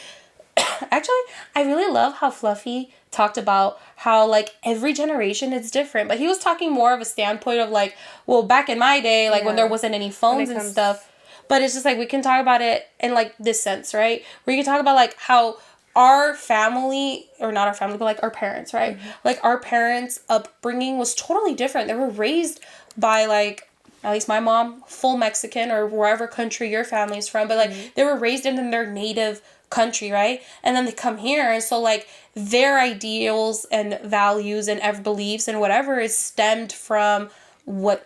Actually, I really love how Fluffy talked about how, like, every generation is different. But he was talking more of a standpoint of, like, well, back in my day, like, when there wasn't any phones and stuff. But it's just, like, we can talk about it in, like, this sense, right? Where you can talk about, like, how our family, or not our family, but, like, our parents, right? Mm-hmm. Like, our parents' upbringing was totally different. They were raised by, like... At least my mom, full Mexican, or wherever country your family is from. But, like, they were raised in their native country, right? And then they come here, and so, like, their ideals and values and beliefs and whatever is stemmed from what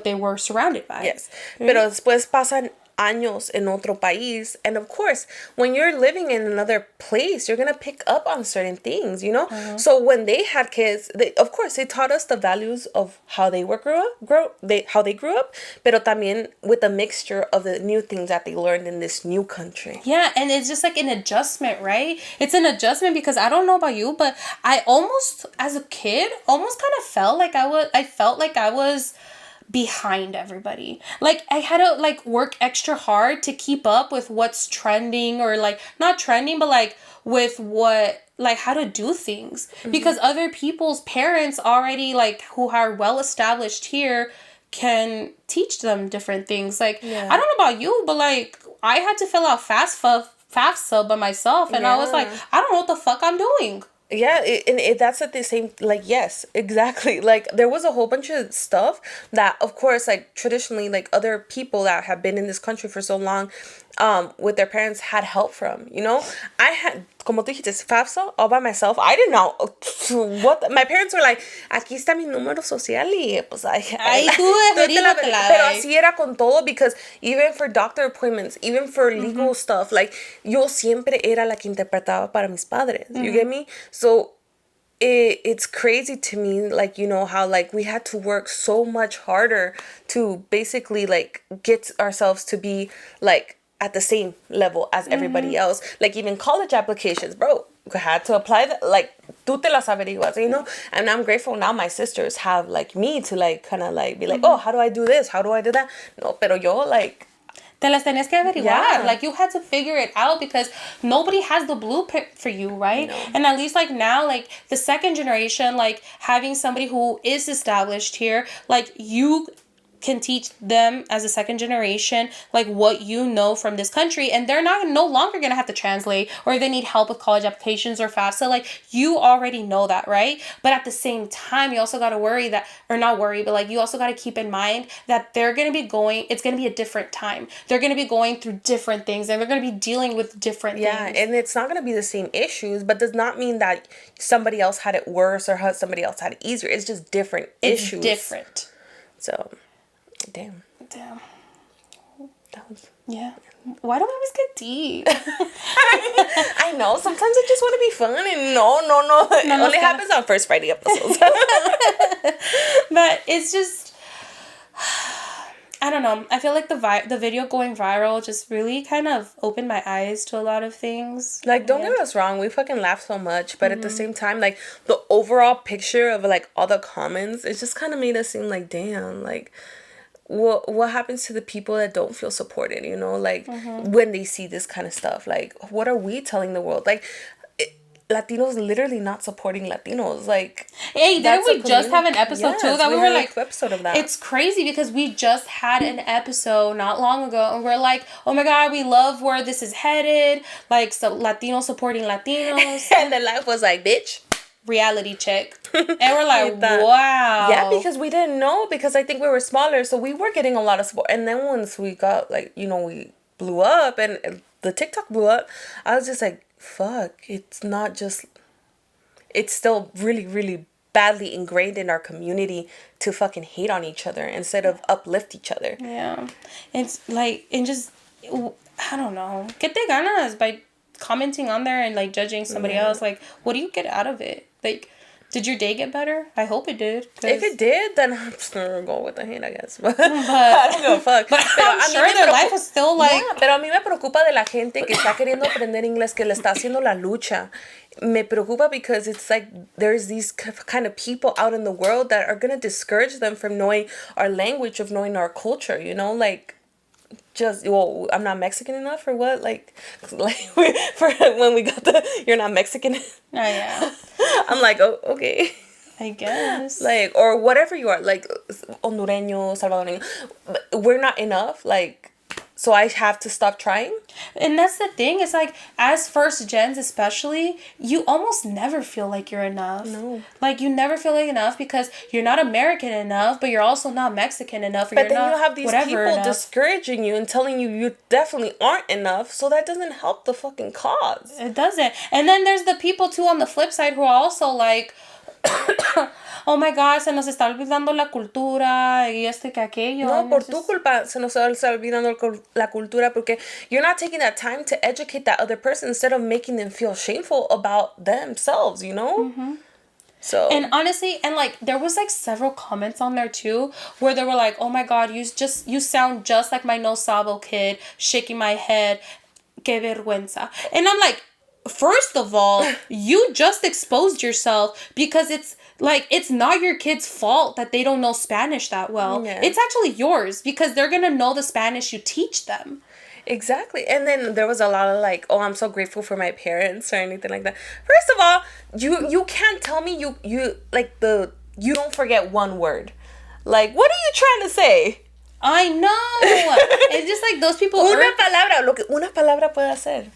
they were surrounded by. Yes. Mm-hmm. Pero después pasan años en otro país, and of course when you're living in another place, you're gonna pick up on certain things, you know. So when they had kids, of course they taught us the values of how they how they grew up, pero también with a mixture of the new things that they learned in this new country. Yeah, and it's just like an adjustment, right? It's an adjustment because I don't know about you, but I almost, as a kid, almost kind of felt like I was behind everybody. Like, I had to, like, work extra hard to keep up with what's trending, or, like, not trending, but, like, with what, like, how to do things. Because other people's parents already, like, who are well established here can teach them different things. Like, I don't know about you, but, like, I had to fill out FAFSA by myself, and I was like, I don't know what the fuck I'm doing. Yeah, that's at the same, like, yes, exactly. Like, there was a whole bunch of stuff that, of course, like, traditionally, like, other people that have been in this country for so long, with their parents had help from, you know? I had, como tú dijiste, FAFSA all by myself. I didn't know my parents were like, aquí está mi número social y pues pero así era con todo, because even for doctor appointments, even for legal stuff, like, yo siempre era la que interpretaba para mis padres. You get me? So it's crazy to me, like, you know, how, like, we had to work so much harder to basically, like, get ourselves to be, like, at the same level as everybody else. Like, even college applications, bro, had to apply that, like, tú te las averiguas, you know? And I'm grateful now my sisters have, like, me to, like, kind of, like, be like, oh, how do I do this? How do I do that? No, pero yo, like... Te las tenías que averiguar. Yeah. Like, you had to figure it out because nobody has the blueprint for you, right? No. And at least, like, now, like, the second generation, like, having somebody who is established here, like, you can teach them as a second generation, like, what you know from this country, and they're no longer gonna have to translate, or they need help with college applications or FAFSA. Like, you already know that, right? But at the same time, you also gotta worry that, or not worry, but, like, you also gotta keep in mind that it's gonna be a different time. They're gonna be going through different things, and they're gonna be dealing with different things. Yeah, and it's not gonna be the same issues, but does not mean that somebody else had it worse or somebody else had it easier. It's just different issues. It's different. So... Damn. That was... Yeah. Why do we always get deep? I know. Sometimes I just want to be fun, and no. It only happens on First Friday episodes. But it's just, I don't know. I feel like the video going viral just really kind of opened my eyes to a lot of things. Like, don't get us wrong, we fucking laugh so much, but at the same time, like, the overall picture of, like, all the comments, it just kind of made us seem like, damn, like, what happens to the people that don't feel supported, you know, like, when they see this kind of stuff? Like, what are we telling the world? Like, Latinos literally not supporting Latinos. Like, hey, didn't we just have an episode too that we were like, episode of that. It's crazy because we just had an episode not long ago, and we're like, oh my god, we love where this is headed. Like, so Latinos supporting Latinos. And the life was like, bitch, reality check. And we're like, wow. Yeah, because we didn't know, because I think we were smaller, so we were getting a lot of support. And then once we got, like, you know, we blew up and the TikTok blew up, I was just like, fuck, it's not just... It's still really, really badly ingrained in our community to fucking hate on each other instead of uplift each other. Yeah. It's like, and just, I don't know. Que te ganas by commenting on there and, like, judging somebody else? Like, what do you get out of it? Like, did your day get better? I hope it did. If it did, then I'm just gonna go with the hate, I guess. But I don't give a fuck. But I'm sure their life was still like... Yeah, pero a mí me preocupa de la gente que está queriendo aprender inglés, que le está haciendo la lucha. Me preocupa because it's like there's these kind of people out in the world that are gonna discourage them from knowing our language, of knowing our culture, you know? Like, just, well, I'm not Mexican enough or what? Like for when we got the you're not Mexican. Oh, yeah. I'm like, oh, okay. I guess. Like, or whatever you are, like, Hondureño, Salvadoreño. We're not enough, like, so I have to stop trying. And that's the thing. It's like, as first gens especially, you almost never feel like you're enough. No. Like, you never feel like enough because you're not American enough, but you're also not Mexican enough. Or but you're then not you have these people enough. discouraging you and telling you you definitely aren't enough, so that doesn't help the fucking cause. It doesn't. And then there's the people, too, on the flip side who are also like... oh my god, se nos está olvidando la cultura y esto y que aquello. No, por tu culpa se nos está olvidando la cultura, porque you're not taking that time to educate that other person instead of making them feel shameful about themselves, you know? Mm-hmm. So. And honestly, and like, there was like several comments on there too, where they were like, oh my god, you sound just like my no sabo kid, shaking my head, que vergüenza. And I'm like, first of all, you just exposed yourself because it's like, it's not your kid's fault that they don't know Spanish that well. Yeah. It's actually yours because they're going to know the Spanish you teach them. Exactly. And then there was a lot of like, oh, I'm so grateful for my parents or anything like that. First of all, you can't tell me you like you don't forget one word. Like, what are you trying to say? I know. It's just like those people. Una palabra puede hacer.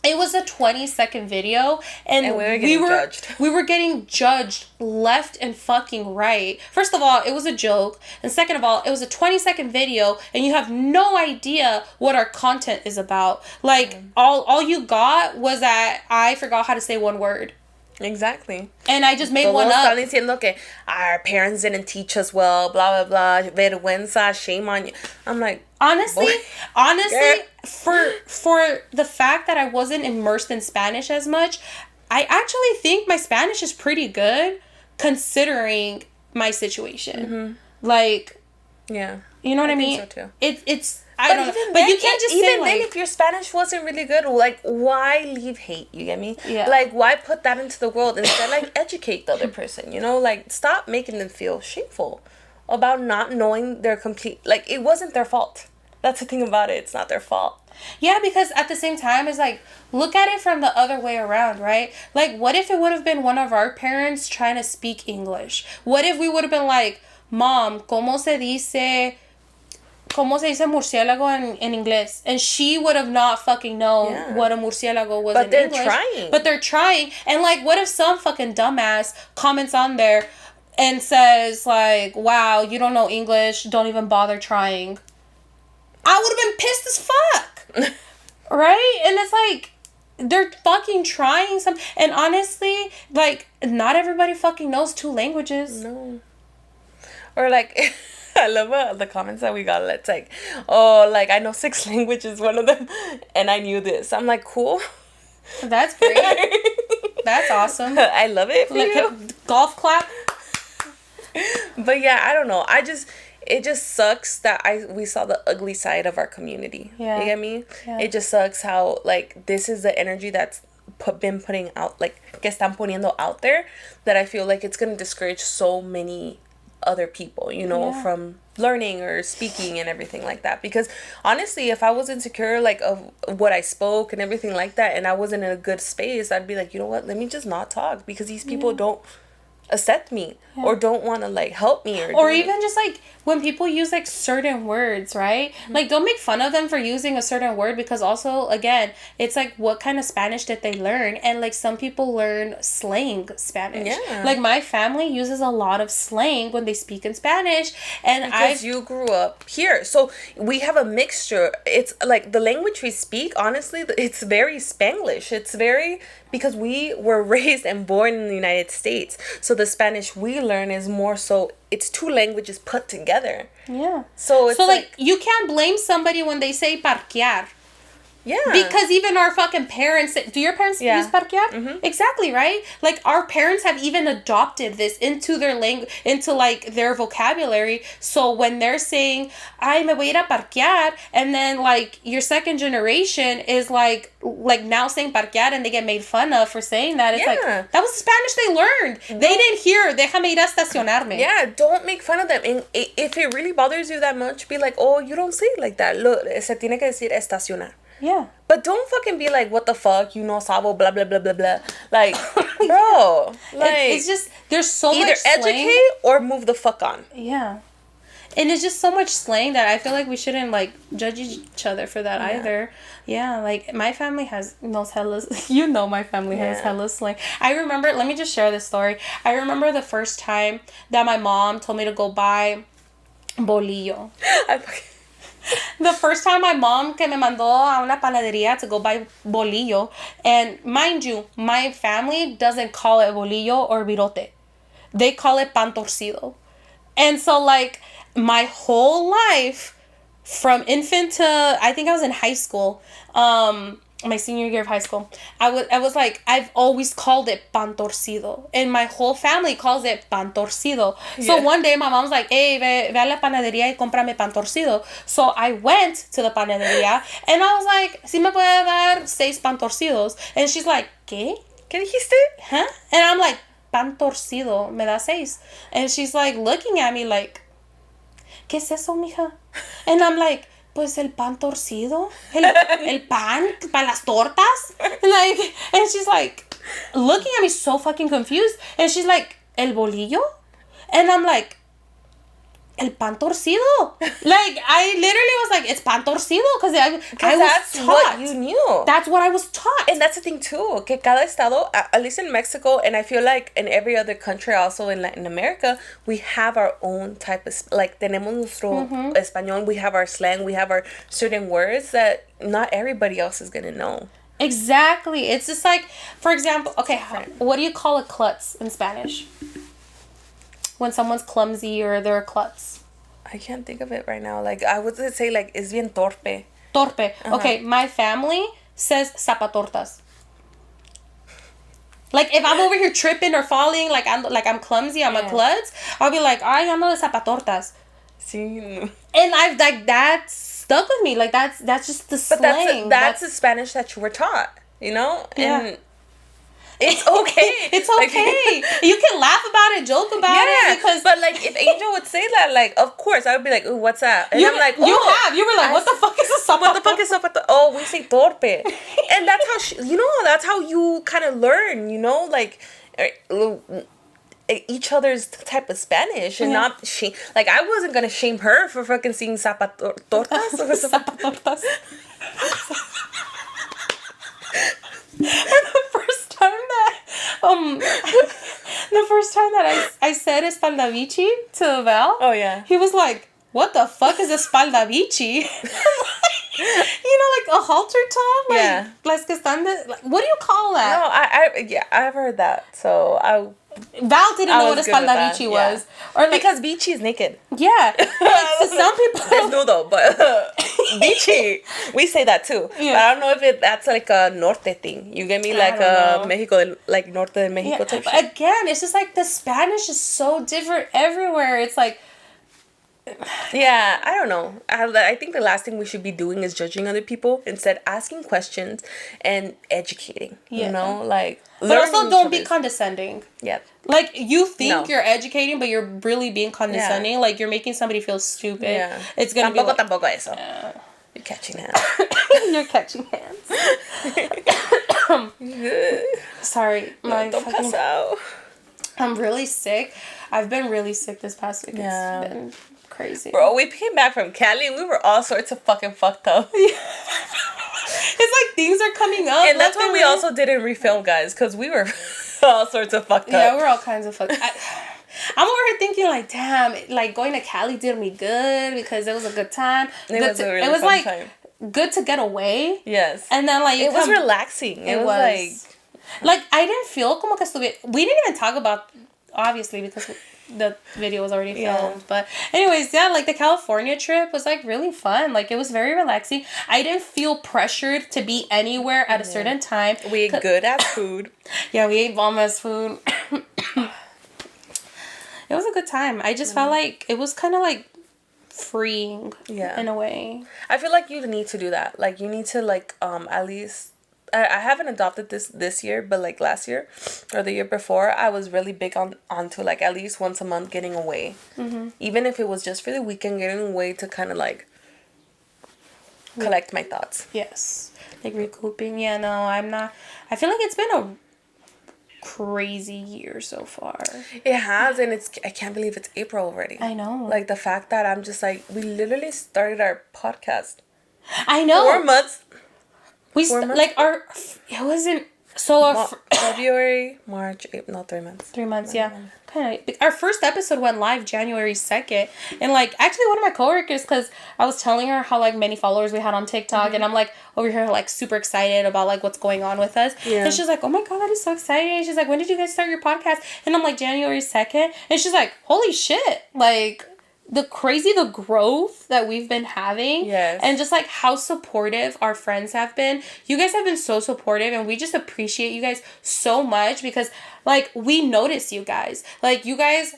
It was a 20-second video, and we were getting judged left and fucking right. First of all, it was a joke, and second of all, it was a 20-second video, and you have no idea what our content is about. Like, all you got was that I forgot how to say one word. Exactly. And I just made one up. Están diciendo que our parents didn't teach us well, blah, blah, blah, vergüenza, shame on you. I'm like, honestly, for the fact that I wasn't immersed in Spanish as much, I actually think my Spanish is pretty good considering my situation. Mm-hmm. Like, yeah. You know what I mean? I think so too. It's I don't know. But you can't just say, even then, if your Spanish wasn't really good, like, why leave hate? You get me? Yeah. Like, why put that into the world instead? Like, educate the other person. You know, like, stop making them feel shameful about not knowing their complete. Like, it wasn't their fault. That's the thing about it. It's not their fault. Yeah, because at the same time, it's like, look at it from the other way around, right? Like, what if it would have been one of our parents trying to speak English? What if we would have been like, Mom, ¿cómo se dice murciélago en inglés? And she would have not fucking known what a murciélago was in English. But they're trying. And like, what if some fucking dumbass comments on there and says like, wow, you don't know English, don't even bother trying. I would have been pissed as fuck. Right? And it's like, they're fucking trying some. And honestly, like, not everybody fucking knows 2 languages. No. Or like, I love the comments that we got. It's like, oh, like, I know 6 languages, one of them, and I knew this. I'm like, cool. That's great. That's awesome. I love it for you. Golf clap. But yeah, I don't know. It just sucks that we saw the ugly side of our community. Yeah. You get me? Yeah. It just sucks how, like, this is the energy that's been putting out, like, que están poniendo out there, that I feel like it's going to discourage so many other people, you know, from learning or speaking and everything like that. Because honestly, if I was insecure, like, of what I spoke and everything like that, and I wasn't in a good space, I'd be like, you know what, let me just not talk, because these people don't accept me or don't want to, like, help me, or even just, like, when people use, like, certain words, right? Like, don't make fun of them for using a certain word, because also, again, it's like, what kind of Spanish did they learn? And, like, some people learn slang Spanish. Like, my family uses a lot of slang when they speak in Spanish, and because you grew up here, so we have a mixture. It's like the language we speak, honestly, it's very Spanglish. It's very, because we were raised and born in the United States, so the Spanish we learn is more so, it's 2 languages put together. Yeah. So it's like, you can't blame somebody when they say parquear. Yeah. Because even our fucking parents, do your parents use parquear? Mm-hmm. Exactly, right? Like, our parents have even adopted this into their language, into, like, their vocabulary. So when they're saying, ay, me voy a ir a parquear, and then, like, your second generation is, like now saying parquear, and they get made fun of for saying that. It's like, that was the Spanish they learned. They didn't hear, déjame ir a estacionarme. Yeah, don't make fun of them. And if it really bothers you that much, be like, oh, you don't say it like that. Look, se tiene que decir estacionar. Yeah. But don't fucking be like, what the fuck, you know, sabo, blah, blah, blah, blah, blah. Like, bro. Like, it's just, there's so much either slang. educate or move the fuck on. Yeah. And it's just so much slang that I feel like we shouldn't, like, judge each other for that either. Yeah, like, my family knows hella, you know my family has hella slang. I remember, let me just share this story. I remember the first time that my mom told me to go buy bolillo. The first time my mom que me mandó a una panadería to go buy bolillo, and mind you, my family doesn't call it bolillo or virote. They call it pan torcido. And so, like, my whole life, from infant to, I think I was in high school, my senior year of high school, I was like, I've always called it pan torcido, and my whole family calls it pan torcido. So one day my mom's like, hey, ve a la panadería y cómprame pan torcido. So I went to the panadería, and I was like, ¿sí me puede dar 6 pan torcidos? And she's like, ¿qué? ¿Qué dijiste? Huh? And I'm like, pan torcido, me da 6. And she's like looking at me like, ¿qué es eso, mija? And I'm like, pues el pan torcido, el pan para las tortas, like, and she's like looking at me so fucking confused, and she's like, el bolillo, and I'm like, el pan torcido, like, I literally was like, it's pan torcido, because I was taught. What you knew. That's what I was taught. And that's the thing too, que cada estado, at least in Mexico, and I feel like in every other country also in Latin America, we have our own type of, like, tenemos nuestro español, we have our slang, we have our certain words that not everybody else is gonna know. Exactly. It's just like, for example, okay, what do you call a klutz in Spanish? When someone's clumsy or they're a klutz. I can't think of it right now. Like, I would say, like, es bien torpe. Torpe. Okay, my family says zapatortas. Like, if I'm over here tripping or falling, like I'm clumsy, I'm a klutz, I'll be like, ay, ando de zapatortas. Sí. And I've, like, that's stuck with me. Like, that's just the slang. But that's the Spanish that you were taught, you know? Yeah. And it's okay. It's okay. Like, you can laugh about it, joke about it, because... But, like, if Angel would say that, like, of course, I would be like, ooh, what's that? And I'm like, oh. You were like, what the fuck is a zapato? What the fuck is zapato? Oh, we say torpe. And that's how, that's how you kind of learn, you know? Like, each other's type of Spanish and not shame. Like, I wasn't going to shame her for fucking seeing zapatortas. Zapatortas. And the first time that I said espaldavici to Val, oh yeah, he was like, what the fuck is espaldavici? Like a halter top, like, las que están like, what do you call that? No, I've heard that, so Val didn't know what a was good with espalda that, bichi yeah. was. Or like, Because bichi is naked. yeah. Like, to some people. Desnudo, but bichi. We say that too. Yeah. But I don't know if that's like a norte thing. You get me? I Like don't know. Mexico, like norte de Mexico Yeah. type But shit. again, it's just like the Spanish is so different everywhere. It's like, Yeah, I don't know. I think the last thing we should be doing is judging other people, instead asking questions and educating. Yeah. You know, like. but also learning don't each be other's- condescending. Yeah. Like, you think No. you're educating, but you're really being condescending. Yeah. Like, you're making somebody feel stupid. Yeah. It's gonna be like, Tampoco eso. You're catching hands. you're catching hands. Sorry, my Don't pass out. I'm really sick. I've been really sick this past week. Yeah. It's been crazy. Bro, we came back from Cali and we were all sorts of fucking fucked up. It's like things are coming up. And that's why we also didn't refilm, guys, because we were all sorts of fucked up. Yeah, we're all kinds of fucked. I'm over here thinking like, damn, like going to Cali did me good because it was a good time. It was a really fun like time. good to get away. Yes. And then like it was relaxing. It was like I didn't feel como que estuve. We didn't even talk about, obviously, because the video was already filmed. Yeah. But anyways, yeah, like the California trip was like really fun. Like it was very relaxing. I didn't feel pressured to be anywhere at a certain time. we ate good ass food. Yeah, we ate bomb ass food. It was a good time. I just felt like it was kind of like freeing. Yeah. In a way. I feel like you need to do that. Like you need to like at least I haven't adopted this year, but like last year or the year before, I was really big onto like at least once a month getting away. Mm-hmm. Even if it was just for the weekend, getting away to kind of like collect my thoughts. Yes. Like recouping. Yeah, no, I'm not. I feel like it's been a crazy year so far. It has, and I can't believe it's April already. I know. Like the fact that I'm just like, we literally started our podcast. I know. 4 months. We like our. It wasn't. So our February, March, April, no, 3 months. 3 months, yeah. Kind of. Our first episode went live January 2nd. And, like, actually one of my coworkers, because I was telling her how, like, many followers we had on TikTok. Mm-hmm. And I'm, like, over here, like, super excited about, like, what's going on with us. Yeah. And she's like, oh, my God, that is so exciting. She's like, when did you guys start your podcast? And I'm like, January 2nd. And she's like, holy shit. Like, the growth that we've been having. Yes. And just, like, how supportive our friends have been. You guys have been so supportive, and we just appreciate you guys so much because, like, we notice you guys. Like, you guys...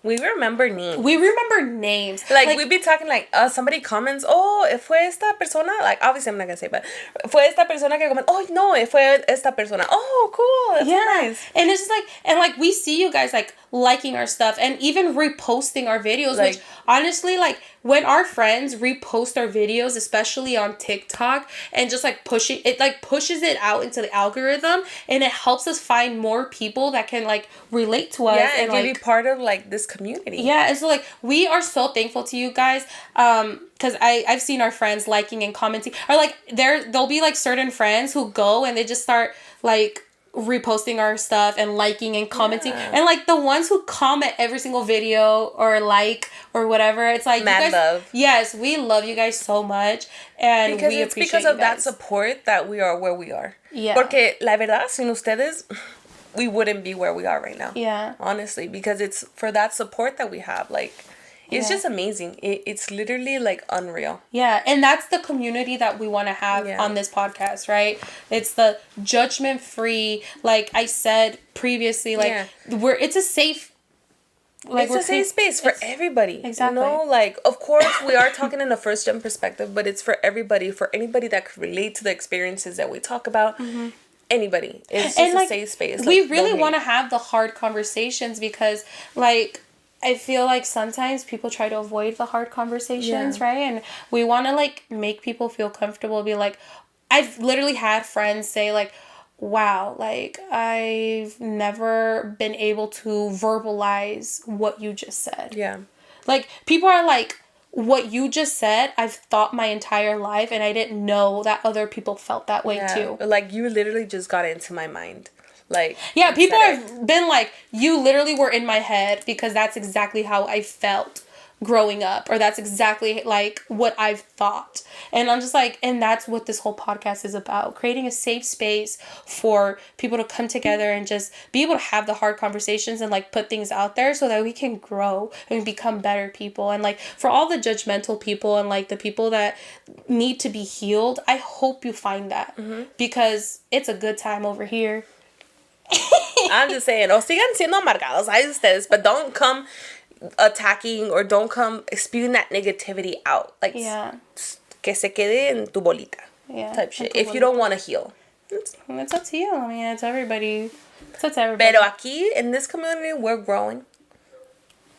We remember names. We remember names. Like we'd be talking, like, somebody comments, oh, fue esta persona. Like, obviously, I'm not going to say, but fue esta persona que comentó. Oh, no, fue esta persona. Oh, cool. That's nice. And it's just, like, and, like, we see you guys, like, liking our stuff and even reposting our videos, like, which, honestly, like, when our friends repost our videos, especially on TikTok, and just, like, pushes it out into the algorithm, and it helps us find more people that can, like, relate to us. Yeah, and like, be part of, like, this community. Yeah, and so, like, we are so thankful to you guys, because I've seen our friends liking and commenting, or, like, there'll be, like, certain friends who go and they just start, like, reposting our stuff and liking and commenting, and like the ones who comment every single video or like or whatever, it's like mad you guys, love. Yes, we love you guys so much, and because we it's appreciate because of you guys. that support that we are where we are. Yeah. Porque la verdad, sin ustedes, we wouldn't be where we are right now. Yeah. Honestly, because it's for that support that we have, like. It's just amazing. It's literally, like, unreal. Yeah, and that's the community that we want to have on this podcast, right? It's the judgment-free, like I said previously, like, it's a safe... Like, it's a safe space for everybody. Exactly. You know, like, of course, we are talking in a first-gen perspective, but it's for everybody, for anybody that could relate to the experiences that we talk about. Mm-hmm. Anybody. It's just a safe space. We really want to have the hard conversations because, like... I feel like sometimes people try to avoid the hard conversations, right? And we want to, like, make people feel comfortable, be like, I've literally had friends say, like, wow, like, I've never been able to verbalize what you just said. Yeah. Like, people are like, what you just said, I've thought my entire life, and I didn't know that other people felt that way, too. Like, you literally just got into my mind. Like, yeah, people have been like, you literally were in my head because that's exactly how I felt growing up, or that's exactly like what I've thought. And I'm just like, and that's what this whole podcast is about, creating a safe space for people to come together and just be able to have the hard conversations and like put things out there so that we can grow and become better people. And like for all the judgmental people and like the people that need to be healed, I hope you find that, because it's a good time over here. I'm just saying, o sigan siendo amargados, ay ustedes, but don't come attacking or don't come spewing that negativity out. Like, que se quede en tu bolita. Type shit. If you don't want to heal. It's up to you. I mean, it's everybody. It's up to everybody. Pero aquí, in this community, we're growing.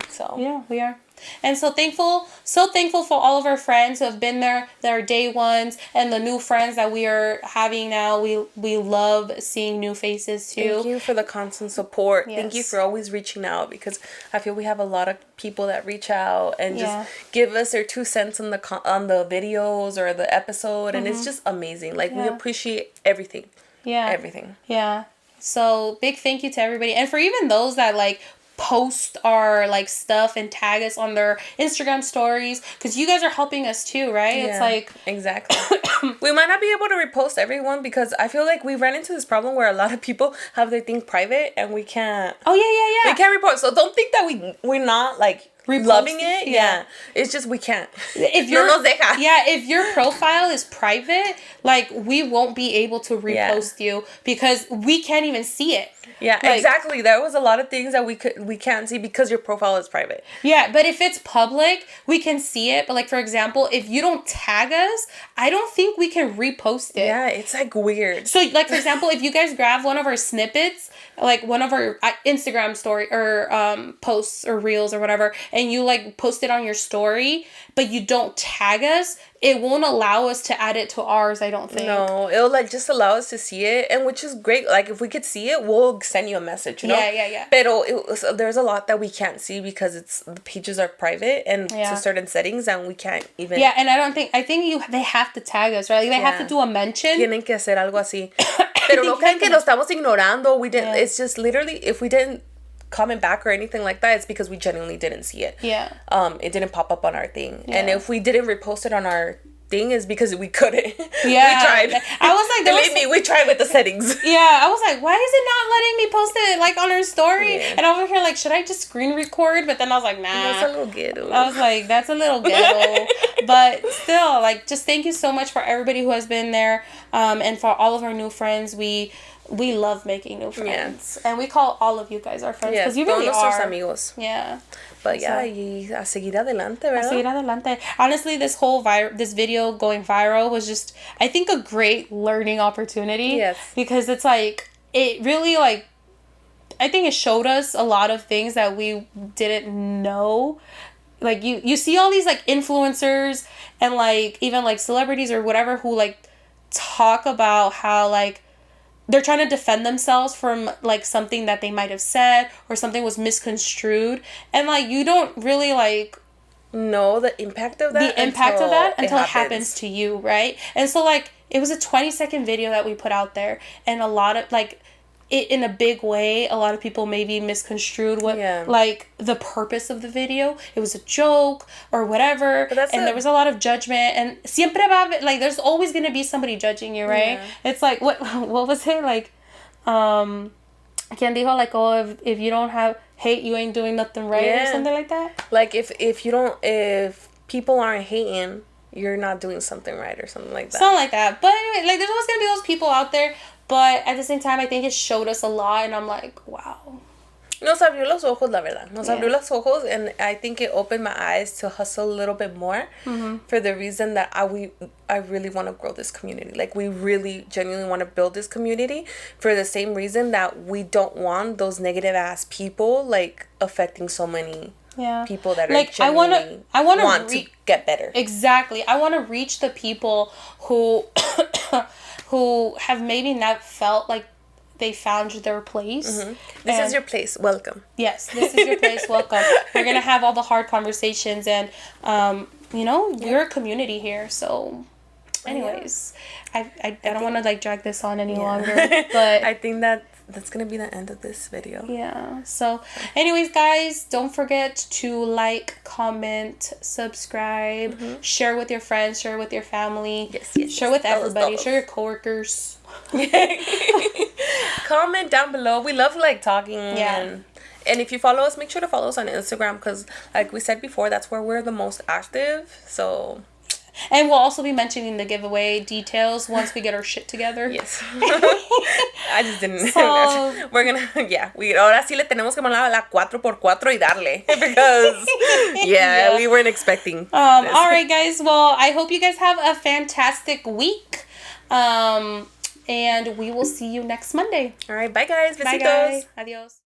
So. Yeah, we are. And so thankful for all of our friends who have been there, that are day ones, and the new friends that we are having now. We love seeing new faces too. Thank you for the constant support. Yes. Thank you for always reaching out, because I feel we have a lot of people that reach out and just give us their 2 cents on the videos or the episode, and it's just amazing. Like we appreciate everything. Yeah. Everything. Yeah. So big thank you to everybody, and for even those that like post our like stuff and tag us on their Instagram stories, because you guys are helping us too, right? Yeah, it's like exactly. We might not be able to repost everyone, because I feel like we ran into this problem where a lot of people have their thing private and we can't. Oh yeah. We can't report. So don't think that we're not like loving it. Yeah. It's just we can't. If your profile is private, like we won't be able to repost you because we can't even see it. Yeah, like, exactly. There was a lot of things that we can't see because your profile is private. Yeah, but if it's public, we can see it. But like, for example, if you don't tag us, I don't think we can repost it. Yeah, it's like weird. So like, for example, if you guys grab one of our snippets, like one of our Instagram story or posts or reels or whatever, and you like post it on your story, but you don't tag us, it won't allow us to add it to ours, I don't think. No, it'll like just allow us to see it, and which is great. Like if we could see it, we'll send you a message, you know? Yeah. Pero there's a lot that we can't see because the pages are private and to certain settings, and we can't even. Yeah, and I think they have to tag us, right? Like they have to do a mention. Tienen que hacer algo así. Pero no crean que lo estamos ignorando. We didn't. It's just literally, if we didn't comment back or anything like that, it's because we genuinely didn't see it. Yeah. It didn't pop up on our thing. Yeah. And if we didn't repost it on our thing, is because we couldn't. Yeah. We tried. I was like, believe me, we tried with the settings. Yeah. I was like, why is it not letting me post it like on our story? Yeah. And over here, like, should I just screen record? But then I was like, nah. That's a little ghetto. I was like, that's a little ghetto. But still, like, just thank you so much for everybody who has been there. And for all of our new friends. We love making new friends. Yeah. And we call all of you guys our friends. Because you really are. Amigos. Yeah. But yeah, y a seguir adelante, ¿verdad? A seguir adelante. Honestly, this whole this video going viral was just, I think, a great learning opportunity. Yes. Because it's like, it really like, I think it showed us a lot of things that we didn't know. Like you see all these like influencers and like even like celebrities or whatever who like talk about how like they're trying to defend themselves from like something that they might have said or something was misconstrued, and like you don't really like know the impact of that until it happens to you, right? And so like it was a 20-second video that we put out there, and a lot of like it in a big way, a lot of people maybe misconstrued what like the purpose of the video. It was a joke or whatever, and there was a lot of judgment, and siempre va like there's always gonna be somebody judging you, right? It's like what was it like? Quien dijo like, oh, if you don't have hate, you ain't doing nothing right, or something like that. Like if people aren't hating, you're not doing something right, or something like that. Something like that. But anyway, like there's always gonna be those people out there. But at the same time, I think it showed us a lot, and I'm like, wow. Nos abrió los ojos, la verdad. Nos abrió los ojos, and I think it opened my eyes to hustle a little bit more for the reason that I really want to grow this community. Like, we really genuinely want to build this community for the same reason that we don't want those negative-ass people, like, affecting so many people that like, are genuinely want to get better. Exactly. I want to reach the people who... who have maybe not felt like they found their place. This is your place. Welcome. Yes, this is your place. Welcome. We're going to have all the hard conversations, and, we're a community here. So, anyways, I don't want to, like, drag this on any longer. But I think that that's gonna be the end of this video. Yeah. So, anyways, guys, don't forget to like, comment, subscribe, share with your friends, share with your family. Yes. Share with everybody. Todos. Share your coworkers. Comment down below. We love like talking. Yeah. And if you follow us, make sure to follow us on Instagram because, like we said before, that's where we're the most active. So. And we'll also be mentioning the giveaway details once we get our shit together. Yes. I just didn't. So, we're gonna, ahora sí le tenemos que mandar la 4x4 y darle. Because, we weren't expecting. All right, guys. Well, I hope you guys have a fantastic week. And we will see you next Monday. All right. Bye, guys. Besitos. Bye, guys. Adios.